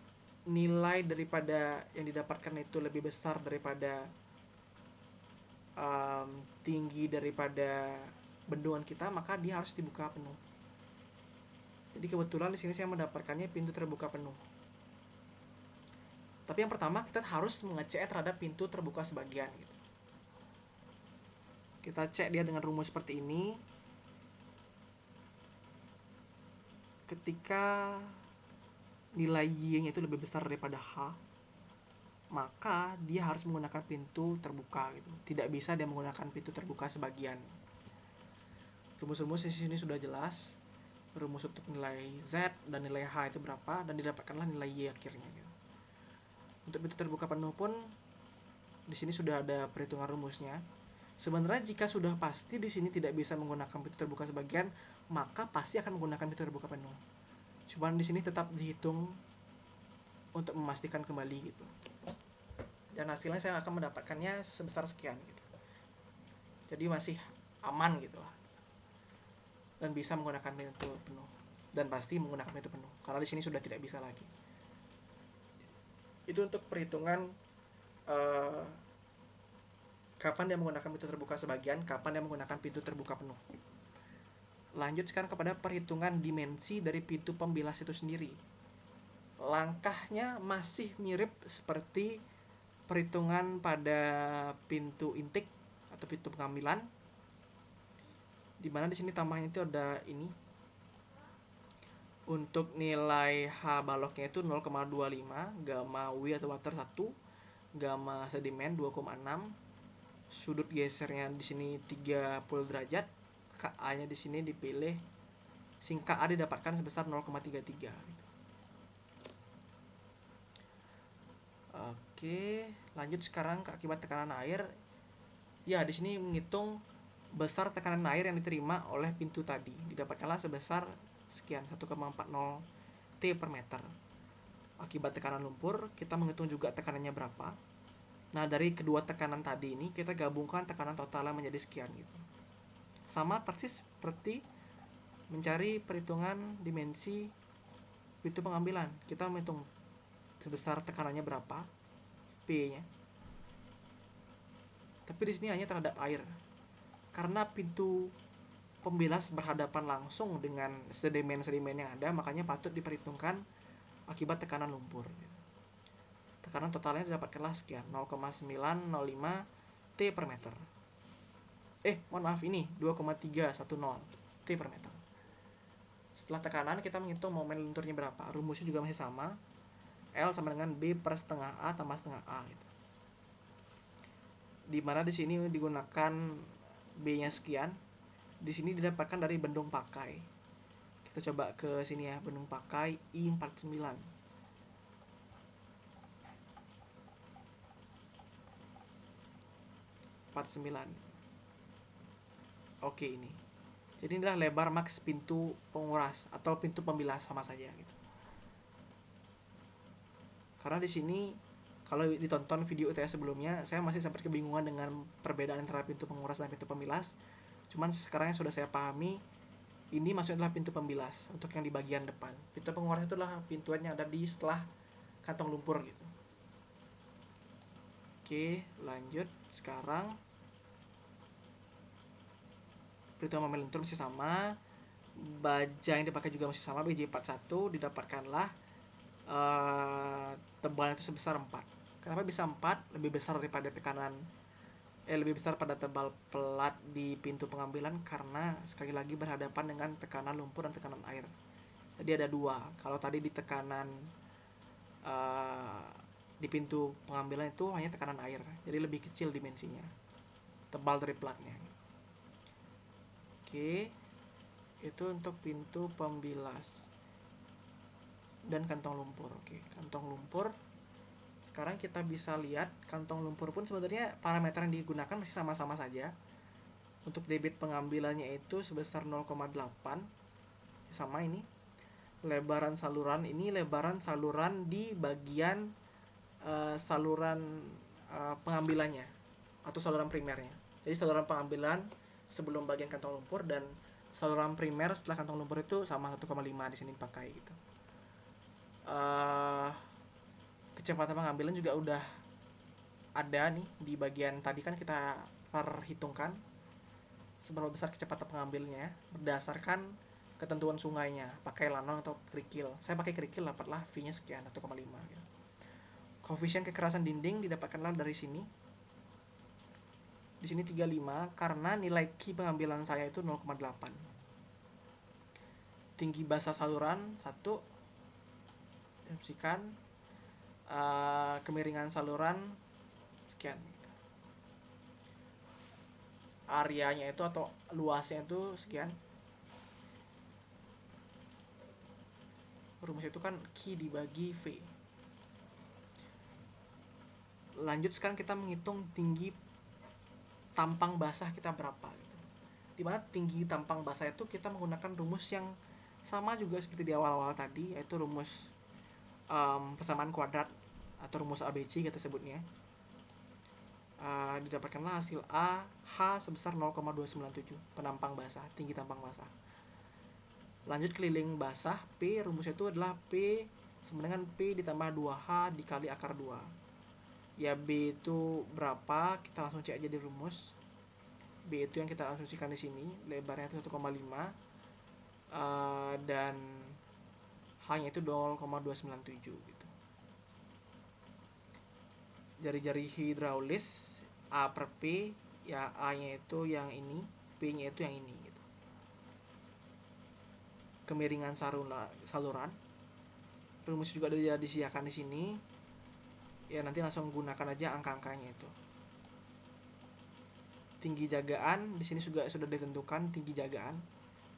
nilai daripada yang didapatkan itu lebih besar daripada tinggi daripada bendungan kita, maka dia harus dibuka penuh. Jadi kebetulan di sini saya mendapatkannya pintu terbuka penuh. Tapi yang pertama kita harus mengecek terhadap pintu terbuka sebagian gitu. Kita cek dia dengan rumus seperti ini. Ketika nilai Y-nya itu lebih besar daripada H, maka dia harus menggunakan pintu terbuka gitu. Tidak bisa dia menggunakan pintu terbuka sebagian. Rumus-rumus di sini sudah jelas. Rumus untuk nilai Z dan nilai H itu berapa, dan didapatkanlah nilai Y akhirnya gitu. Untuk pintu terbuka penuh pun di sini sudah ada perhitungan rumusnya. Sebenarnya jika sudah pasti di sini tidak bisa menggunakan pintu terbuka sebagian, maka pasti akan menggunakan pintu terbuka penuh. Cuman di sini tetap dihitung untuk memastikan kembali gitu. Dan hasilnya saya akan mendapatkannya sebesar sekian gitu. Jadi masih aman gitu lah. Dan bisa menggunakan pintu penuh. Dan pasti menggunakan pintu penuh. Karena di sini sudah tidak bisa lagi. Itu untuk perhitungan kapan dia menggunakan pintu terbuka sebagian, kapan dia menggunakan pintu terbuka penuh. Lanjut sekarang kepada perhitungan dimensi dari pintu pembilas itu sendiri. Langkahnya masih mirip seperti perhitungan pada pintu intake atau pintu pengambilan, dimana di sini tambahnya itu ada ini. Untuk nilai H baloknya itu 0,25, gamma W atau water 1, gamma sedimen 2,6, sudut gesernya di sini 30 derajat, KA-nya di sini dipilih, sing KA didapatkan sebesar 0,33 gitu. Oke, lanjut sekarang ke akibat tekanan air. Ya, di sini menghitung besar tekanan air yang diterima oleh pintu tadi, didapatkanlah sebesar sekian 1,40 T per meter. Akibat tekanan lumpur, kita menghitung juga tekanannya berapa. Nah, dari kedua tekanan tadi ini kita gabungkan tekanan totalnya menjadi sekian gitu. Sama persis seperti mencari perhitungan dimensi pintu pengambilan. Kita menghitung sebesar tekanannya berapa, P-nya. Tapi di sini hanya terhadap air. Karena pintu pembilas berhadapan langsung dengan sedimen-sedimen yang ada, makanya patut diperhitungkan akibat tekanan lumpur. Tekanan totalnya didapatkanlah sekian, 0,905 T per meter. Mohon maaf, ini 2,310 T per meter. Setelah tekanan kita menghitung momen lenturnya berapa. Rumusnya juga masih sama, L sama dengan B per setengah A tambah setengah A gitu. Dimana di sini digunakan B-nya sekian. Di sini didapatkan dari bendung pakai. Kita coba ke sini ya, bendung pakai I49. Oke, ini. Jadi inilah lebar maks pintu penguras atau pintu pembilas, sama saja gitu. Karena di sini kalau ditonton video UTS sebelumnya, saya masih sempat kebingungan dengan perbedaan antara pintu penguras dan pintu pembilas. Cuman sekarang yang sudah saya pahami, ini maksudnya adalah pintu pembilas untuk yang di bagian depan. Pintu penguras itu adalah pintuan yang ada di setelah kantong lumpur gitu. Oke, lanjut sekarang perhitungan momentum masih sama, baja yang dipakai juga masih sama, BJ41, didapatkanlah tebalnya itu sebesar 4. Kenapa bisa 4? Lebih besar daripada lebih besar pada tebal pelat di pintu pengambilan, karena sekali lagi berhadapan dengan tekanan lumpur dan tekanan air. Jadi ada 2. Kalau tadi di tekanan di pintu pengambilan itu hanya tekanan air, jadi lebih kecil dimensinya, tebal dari platnya. Oke, itu untuk pintu pembilas dan kantong lumpur. Oke, kantong lumpur. Sekarang kita bisa lihat kantong lumpur pun sebenarnya parameter yang digunakan masih sama-sama saja. Untuk debit pengambilannya itu sebesar 0,8, sama ini. Lebaran saluran, ini lebaran saluran di bagian saluran pengambilannya atau saluran primernya. Jadi saluran pengambilan sebelum bagian kantong lumpur dan saluran primer setelah kantong lumpur itu sama 1,5 di sini dipakai gitu. Kecepatan pengambilan juga udah ada nih di bagian tadi, kan kita perhitungkan seberapa besar kecepatan pengambilnya berdasarkan ketentuan sungainya, pakai lanong atau kerikil. Saya pakai kerikil, dapatlah V-nya sekian, 1,5 gitu. Koefisien kekerasan dinding didapatkanlah dari sini. Di sini 35 karena nilai Q pengambilan saya itu 0,8. Tinggi basah saluran 1. Deskripsikan. Kemiringan saluran sekian. Areanya itu atau luasnya itu sekian. Rumus itu kan Q dibagi V. Lanjut, sekarang kita menghitung tinggi tampang basah kita berapa gitu. Dimana tinggi tampang basah itu kita menggunakan rumus yang sama juga seperti di awal-awal tadi, yaitu rumus persamaan kuadrat atau rumus ABC kita sebutnya. Didapatkanlah hasil A, H sebesar 0,297 penampang basah, tinggi tampang basah. Lanjut keliling basah, P rumusnya itu adalah P sama dengan P ditambah 2H dikali akar 2. Ya B itu berapa? Kita langsung cek aja di rumus. B itu yang kita asumsikan di sini, lebarnya itu 1,5 dan H-nya itu 0,297 gitu. Jari-jari hidraulis A per P, ya A-nya itu yang ini, P-nya itu yang ini gitu. Kemiringan saluran. Rumus juga sudah disediakan di sini. Ya nanti langsung gunakan aja angka-angkanya itu. Tinggi jagaan di sini juga sudah ditentukan tinggi jagaan.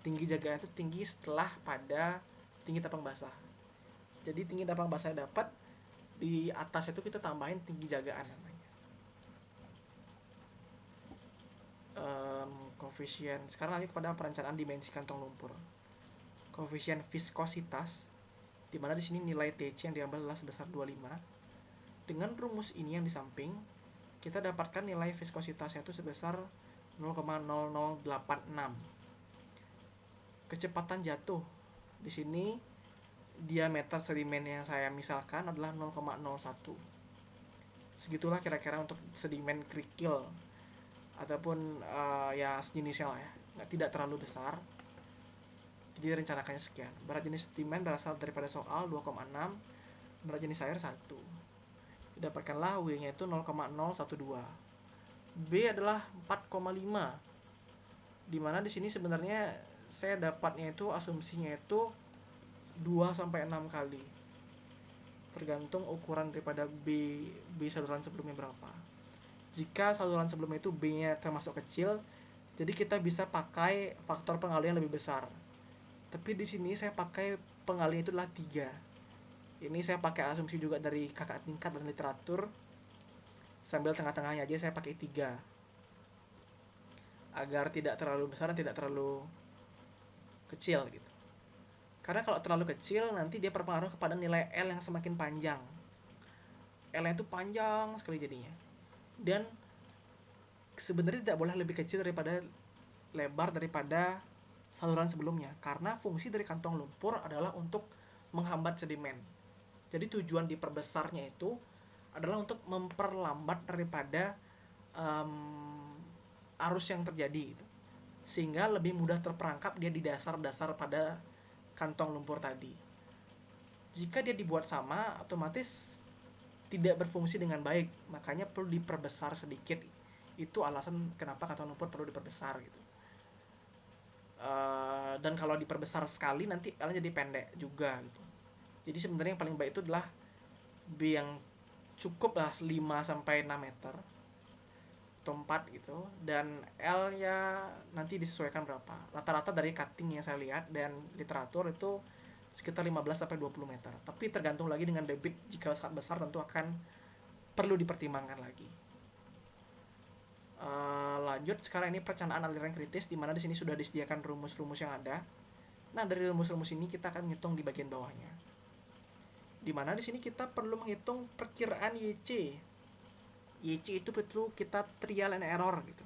Tinggi jagaan itu tinggi setelah pada tinggi tampang basah. Jadi tinggi tampang basah dapat, di atas itu kita tambahin tinggi jagaan namanya. Koefisien. Sekarang lagi kepada perencanaan dimensi kantong lumpur. Koefisien viskositas, di mana di sini nilai TC yang diambil adalah sebesar 25. Dengan rumus ini yang di samping, kita dapatkan nilai viskositasnya itu sebesar 0,0086. Kecepatan jatuh di sini, diameter sedimen yang saya misalkan adalah 0,01. Segitulah kira-kira untuk sedimen kerikil ataupun ya sejenisnya lah ya, tidak terlalu besar. Jadi rencanakannya sekian. Berat jenis sedimen berasal daripada soal 2,6, berat jenis air 1. Dapatkanlah W-nya itu 0,012. B adalah 4,5. Dimana di sini sebenarnya saya dapatnya itu asumsinya itu 2 sampai 6 kali. Tergantung ukuran daripada B saluran sebelumnya berapa. Jika saluran sebelumnya itu B-nya termasuk kecil, jadi kita bisa pakai faktor pengalian lebih besar. Tapi di sini saya pakai pengalian itu adalah 3. Ini saya pakai asumsi juga dari kakak tingkat dan literatur. Sambil tengah-tengahnya aja saya pakai 3. Agar tidak terlalu besar dan tidak terlalu kecil gitu. Karena kalau terlalu kecil nanti dia berpengaruh kepada nilai L yang semakin panjang. L itu panjang sekali jadinya. Dan sebenarnya tidak boleh lebih kecil daripada lebar daripada saluran sebelumnya. Karena fungsi dari kantong lumpur adalah untuk menghambat sedimen. Jadi tujuan diperbesarnya itu adalah untuk memperlambat daripada arus yang terjadi gitu. sehingga lebih mudah terperangkap dia di dasar-dasar pada kantong lumpur tadi. Jika dia dibuat sama, otomatis tidak berfungsi dengan baik, makanya perlu diperbesar sedikit. Itu alasan kenapa kantong lumpur perlu diperbesar gitu. Dan kalau diperbesar sekali nanti L-nya jadi pendek juga gitu. Jadi sebenarnya yang paling baik itu adalah B yang cukup lah 5 sampai 6 meter atau 4 gitu, dan L ya nanti disesuaikan berapa. Rata-rata dari cutting yang saya lihat dan literatur itu sekitar 15 sampai 20 meter. Tapi tergantung lagi dengan debit, jika sangat besar tentu akan perlu dipertimbangkan lagi. Lanjut, sekarang ini perencanaan aliran kritis, di mana di sini sudah disediakan rumus-rumus yang ada. Nah, dari rumus-rumus ini kita akan menghitung di bagian bawahnya. Di mana di sini kita perlu menghitung perkiraan YC. YC itu perlu kita trial and error gitu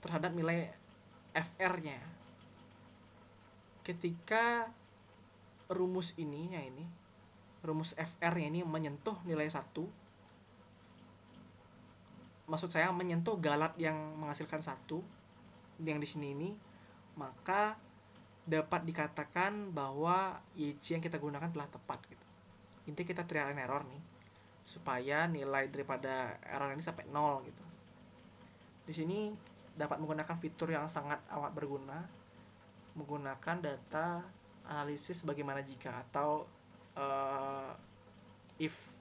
terhadap nilai FR-nya. Ketika rumus ini, rumus FR-nya ini menyentuh nilai 1, maksud saya menyentuh galat yang menghasilkan 1 yang di sini ini, maka dapat dikatakan bahwa YC yang kita gunakan telah tepat gitu. Intinya kita trial and error nih supaya nilai daripada error ini sampai 0 gitu. Di sini dapat menggunakan fitur yang sangat amat berguna, menggunakan data analisis bagaimana jika atau if.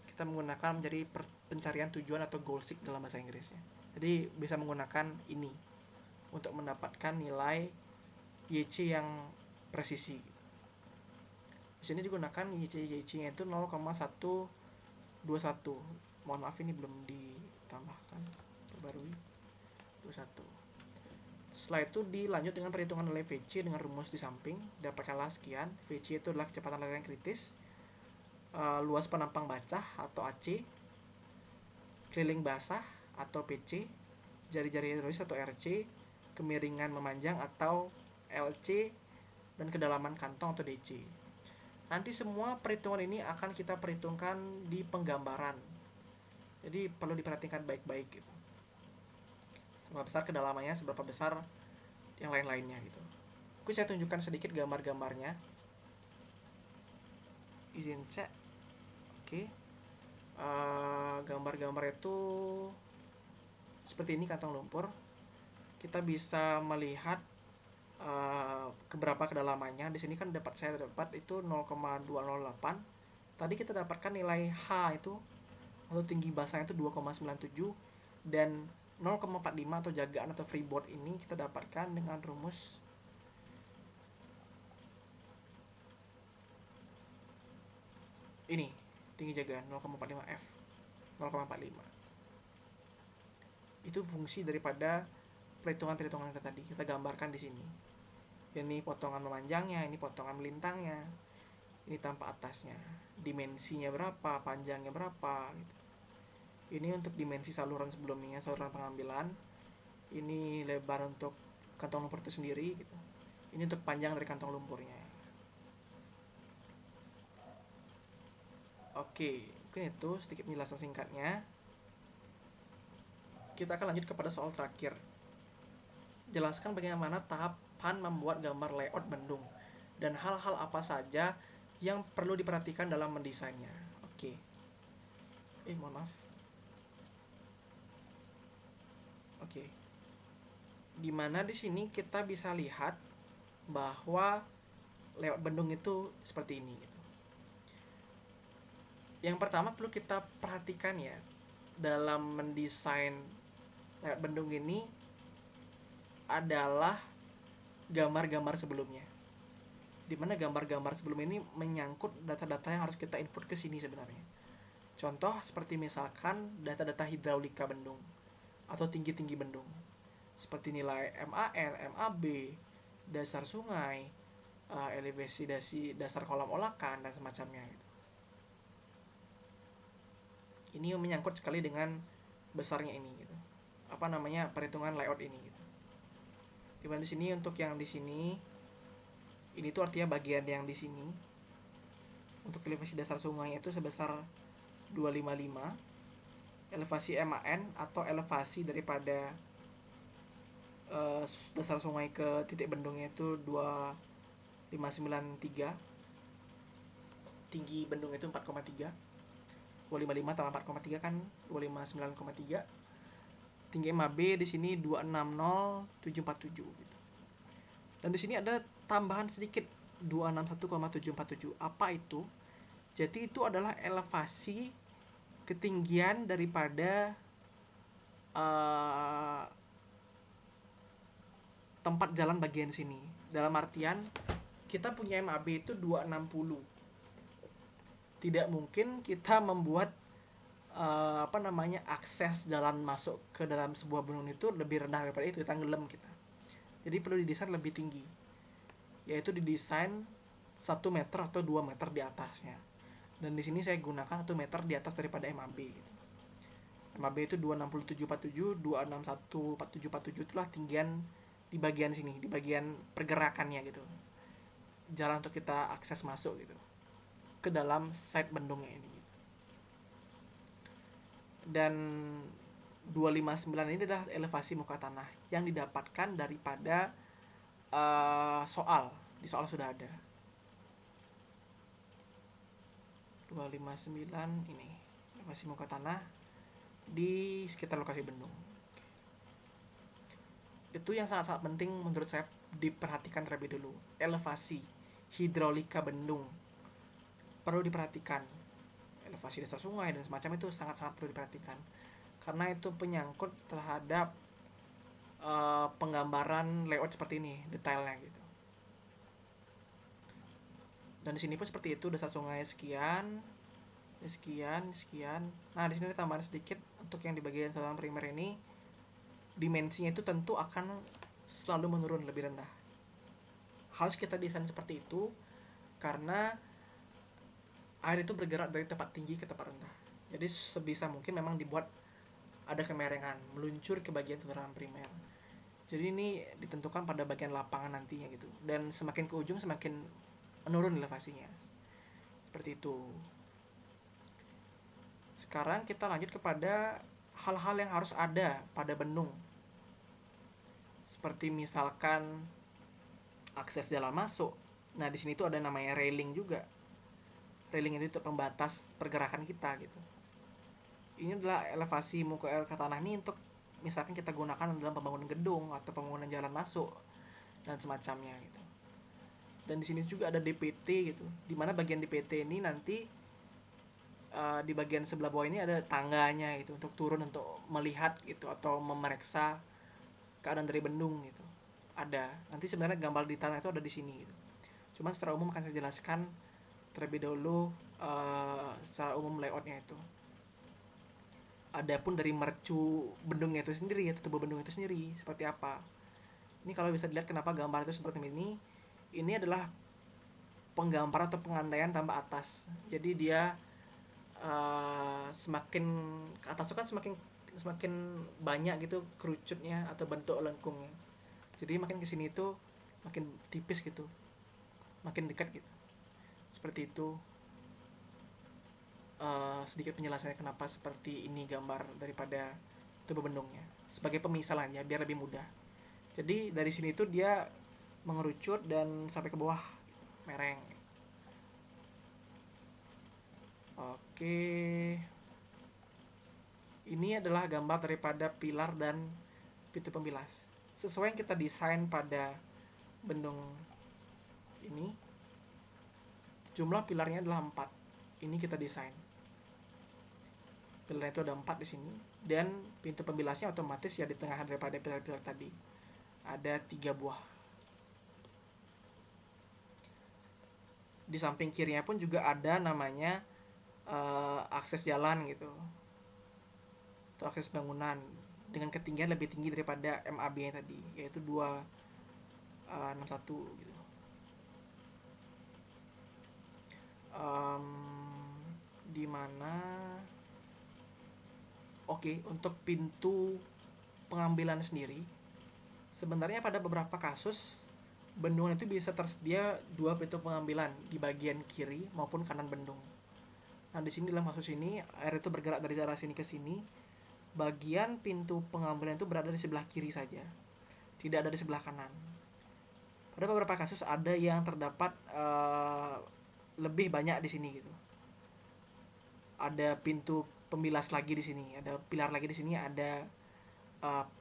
Kita menggunakan menjadi pencarian tujuan atau goal seek dalam bahasa Inggrisnya. Jadi bisa menggunakan ini untuk mendapatkan nilai YC yang presisi. Di sini digunakan YC-nya itu 0,121. Mohon maaf ini belum ditambahkan, perbarui 21. Setelah itu dilanjut dengan perhitungan nilai VC dengan rumus di samping. Dapatkanlah sekian. VC itu adalah kecepatan aliran kritis, luas penampang bacah atau AC, keliling basah atau PC, jari-jari hidrolis atau RC, kemiringan memanjang atau LC, dan kedalaman kantong atau DC. Nanti semua perhitungan ini akan kita perhitungkan di penggambaran. Jadi perlu diperhatikan baik-baik gitu. Seberapa besar kedalamannya, seberapa besar yang lain-lainnya gitu. Oke, saya tunjukkan sedikit gambar-gambarnya. Izin cek. Oke. Gambar-gambar itu seperti ini kantong lumpur. Kita bisa melihat keberapa kedalamannya. Di sini kan saya dapat itu 0,208. Tadi kita dapatkan nilai H itu atau tinggi basahnya itu 2,97, dan 0,45 atau jagaan atau freeboard ini kita dapatkan dengan rumus ini, tinggi jagaan 0,45 F, 0,45. Itu fungsi daripada perhitungan-perhitungan tadi kita gambarkan di sini. Ini potongan memanjangnya, ini potongan melintangnya, ini tampak atasnya, dimensinya berapa, panjangnya berapa gitu. Ini untuk dimensi saluran sebelumnya, saluran pengambilan. Ini lebar untuk kantong lumpur itu sendiri gitu. Ini untuk panjang dari kantong lumpurnya. Oke, mungkin itu sedikit penjelasan singkatnya. Kita akan lanjut kepada soal terakhir. Jelaskan bagaimana tahapan membuat gambar layout bendung dan hal-hal apa saja yang perlu diperhatikan dalam mendesainnya. Oke. Mohon maaf. Oke. Dimana di sini kita bisa lihat bahwa layout bendung itu seperti ini gitu. Yang pertama perlu kita perhatikan ya, dalam mendesain layout bendung ini adalah gambar-gambar sebelumnya. Dimana gambar-gambar sebelum ini menyangkut data-data yang harus kita input ke sini sebenarnya. Contoh seperti misalkan data-data hidraulika bendung atau tinggi-tinggi bendung, seperti nilai MAN, MAB, dasar sungai, elevasi dasar kolam olakan dan semacamnya gitu. Ini menyangkut sekali dengan besarnya ini gitu. Perhitungan layout ini gitu. Dimana di sini untuk yang di sini ini tuh artinya bagian yang di sini. Untuk elevasi dasar sungai itu sebesar 255. Elevasi MAN atau elevasi daripada dasar sungai ke titik bendungnya itu 2593. Tinggi bendung itu 4,3. 255 tambah 4,3 kan 259,3. Tinggi MAB di sini 260747 gitu. Dan di sini ada tambahan sedikit 261,747. Apa itu? Jadi itu adalah elevasi ketinggian daripada tempat jalan bagian sini. Dalam artian kita punya MAB itu 260. Tidak mungkin kita membuat akses jalan masuk ke dalam sebuah bendung itu lebih rendah daripada itu, tenggelam kita. Jadi perlu didesain lebih tinggi, yaitu didesain 1 meter atau 2 meter di atasnya. Dan di sini saya gunakan 1 meter di atas daripada MAB gitu. MAB itu 26747, 2614747 itulah tinggian di bagian sini, di bagian pergerakannya gitu. Jalan untuk kita akses masuk gitu ke dalam site bendungnya ini. Dan 259 ini adalah elevasi muka tanah yang didapatkan daripada soal. Di soal sudah ada 259 ini elevasi muka tanah di sekitar lokasi bendung. Itu yang sangat-sangat penting menurut saya diperhatikan terlebih dulu. Elevasi hidrolika bendung perlu diperhatikan. Elevasi dasar sungai dan semacam itu sangat-sangat perlu diperhatikan, karena itu penyangkut terhadap penggambaran layout seperti ini, detailnya gitu. Dan di sini pun seperti itu, dasar sungai sekian. Nah, di sini ada tambahan sedikit untuk yang di bagian saluran primer ini, dimensinya itu tentu akan selalu menurun lebih rendah. Harus kita desain seperti itu karena air itu bergerak dari tempat tinggi ke tempat rendah. Jadi sebisa mungkin memang dibuat ada kemerengan meluncur ke bagian saluran primer. Jadi ini ditentukan pada bagian lapangan nantinya gitu. Dan semakin ke ujung semakin menurun elevasinya. Seperti itu. Sekarang kita lanjut kepada hal-hal yang harus ada pada bendung. Seperti misalkan akses jalan masuk. Nah, di sini tuh ada namanya railing juga. Railing itu untuk pembatas pergerakan kita gitu. Ini adalah elevasi muka air ke tanah ini untuk misalkan kita gunakan dalam pembangunan gedung atau pembangunan jalan masuk dan semacamnya gitu. Dan di sini juga ada DPT gitu. Di mana bagian DPT ini nanti di bagian sebelah bawah ini ada tangganya gitu untuk turun untuk melihat gitu atau memeriksa keadaan dari bendung gitu. Ada. Nanti sebenarnya gambar di tanah itu ada di sini gitu. Cuman secara umum akan saya jelaskan terlebih dahulu secara umum layoutnya itu. Adapun dari mercu bendungnya itu sendiri atau tubuh bendung itu sendiri seperti apa. Ini kalau bisa dilihat kenapa gambar itu seperti ini. Ini adalah penggambaran atau pengandaian tambah atas. Jadi dia semakin ke atas itu kan semakin banyak gitu kerucutnya atau bentuk lengkungnya. Jadi makin kesini itu makin tipis gitu, makin dekat gitu. Seperti itu. Sedikit penjelasannya kenapa seperti ini gambar daripada tubuh bendungnya sebagai pemisalannya biar lebih mudah. Jadi dari sini tuh dia mengerucut dan sampai ke bawah mereng. Oke, ini adalah gambar daripada pilar dan pintu pembilas sesuai yang kita desain pada bendung ini. Jumlah pilarnya adalah 4. Ini kita desain. Pilar itu ada 4 di sini dan pintu pembilasnya otomatis ya di tengah daripada pilar-pilar tadi. Ada 3 buah. Di samping kirinya pun juga ada namanya akses jalan gitu. Atau akses bangunan dengan ketinggian lebih tinggi daripada MAB-nya tadi, yaitu 261 gitu. Di mana untuk pintu pengambilan sendiri sebenarnya pada beberapa kasus bendungan itu bisa tersedia 2 pintu pengambilan di bagian kiri maupun kanan bendung. Nah, di sini dalam kasus ini air itu bergerak dari arah sini ke sini. Bagian pintu pengambilan itu berada di sebelah kiri saja. tidak ada di sebelah kanan. Pada beberapa kasus ada yang terdapat lebih banyak di sini gitu. Ada pintu pembilas lagi di sini, ada pilar lagi di sini, ada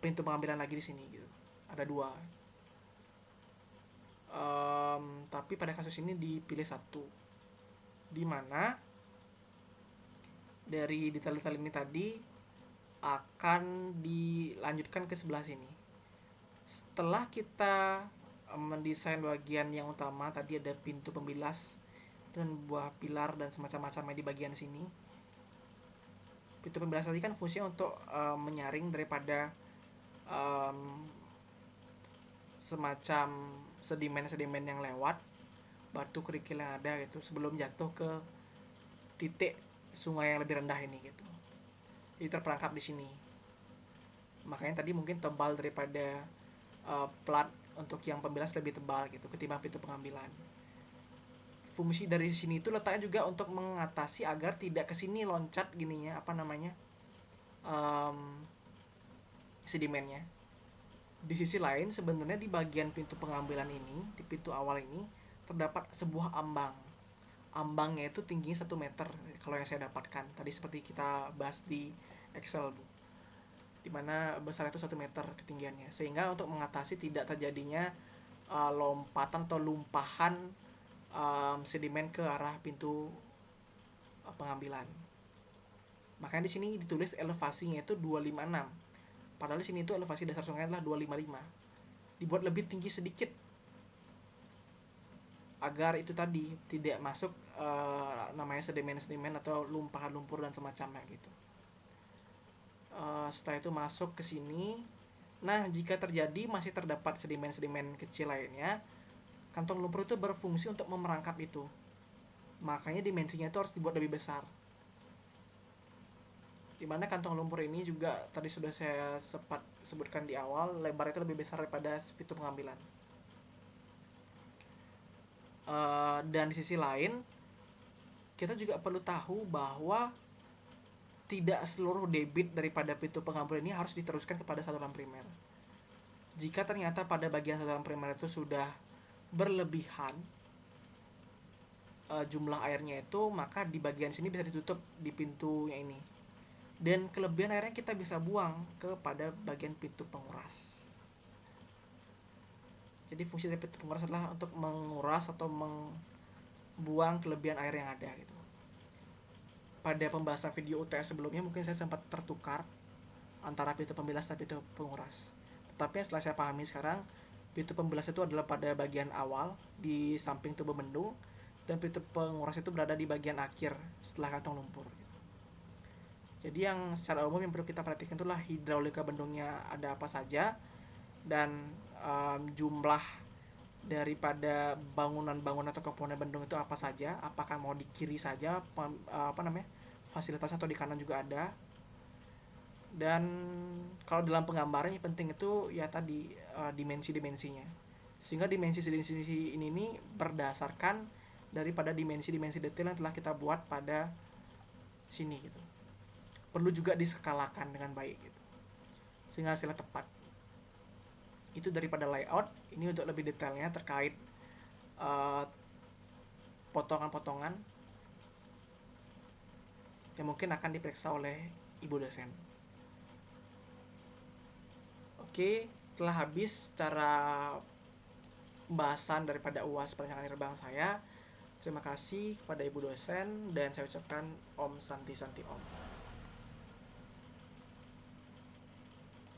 pintu pengambilan lagi di sini gitu. Ada 2. Tapi pada kasus ini dipilih 1, di mana dari detail-detail ini tadi akan dilanjutkan ke sebelah sini. Setelah kita mendesain bagian yang utama, tadi ada pintu pembilas dan buah pilar dan semacam-macamnya di bagian sini. Pintu pembilas tadi kan fungsinya untuk menyaring daripada semacam sedimen-sedimen yang lewat, batu kerikil yang ada gitu, sebelum jatuh ke titik sungai yang lebih rendah ini gitu. Jadi terperangkap di sini. Makanya tadi mungkin tebal daripada plat untuk yang pembilas lebih tebal gitu ketimbang pintu pengambilan. Fungsi dari sini itu letaknya juga untuk mengatasi agar tidak ke sini loncat gininya, sedimennya. Di sisi lain sebenarnya di bagian pintu pengambilan ini, di pintu awal ini terdapat sebuah ambang. Ambangnya itu tingginya 1 meter kalau yang saya dapatkan tadi, seperti kita bahas di Excel, Bu, dimana besar itu 1 meter ketinggiannya, sehingga untuk mengatasi tidak terjadinya lompatan atau lumpahan sedimen ke arah pintu pengambilan. Makanya di sini ditulis elevasinya itu 256. Padahal di sini itu elevasi dasar sungai adalah 255. Dibuat lebih tinggi sedikit agar itu tadi tidak masuk namanya sedimen-sedimen atau lumpahan lumpur dan semacamnya gitu. Setelah itu masuk ke sini. Nah, jika terjadi masih terdapat sedimen-sedimen kecil lainnya, kantong lumpur itu berfungsi untuk memerangkap itu. Makanya dimensinya itu harus dibuat lebih besar. Dimana kantong lumpur ini juga tadi sudah saya sempat sebutkan di awal, lebar itu lebih besar daripada pintu pengambilan. Dan di sisi lain kita juga perlu tahu bahwa tidak seluruh debit daripada pintu pengambilan ini harus diteruskan kepada saluran primer. Jika ternyata pada bagian saluran primer itu sudah berlebihan jumlah airnya itu, maka di bagian sini bisa ditutup di pintunya ini. Dan kelebihan airnya kita bisa buang kepada bagian pintu penguras. Jadi fungsi dari pintu penguras adalah untuk menguras atau membuang kelebihan air yang ada gitu. Pada pembahasan video UTS sebelumnya mungkin saya sempat tertukar antara pintu pembilas dan pintu penguras. Tetapi setelah saya pahami sekarang, pintu pembilas itu adalah pada bagian awal di samping tubuh bendung, dan pintu penguras itu berada di bagian akhir setelah kantong lumpur. Jadi yang secara umum yang perlu kita perhatikan itulah hidraulika bendungnya ada apa saja, dan jumlah daripada bangunan-bangunan atau komponen bendung itu apa saja, apakah mau di kiri saja fasilitasnya atau di kanan juga ada. Dan kalau dalam penggambaran yang penting itu ya tadi dimensi-dimensinya, sehingga dimensi-dimensi ini berdasarkan daripada dimensi-dimensi detail yang telah kita buat pada sini gitu. Perlu juga diskalakan dengan baik gitu, sehingga hasilnya tepat. Itu daripada layout. Ini untuk lebih detailnya terkait potongan-potongan yang mungkin akan diperiksa oleh ibu dosen. Oke, telah habis cara pembahasan daripada UAS perencanaan terbang saya. Terima kasih kepada ibu dosen dan saya ucapkan Om Santi Santi Om.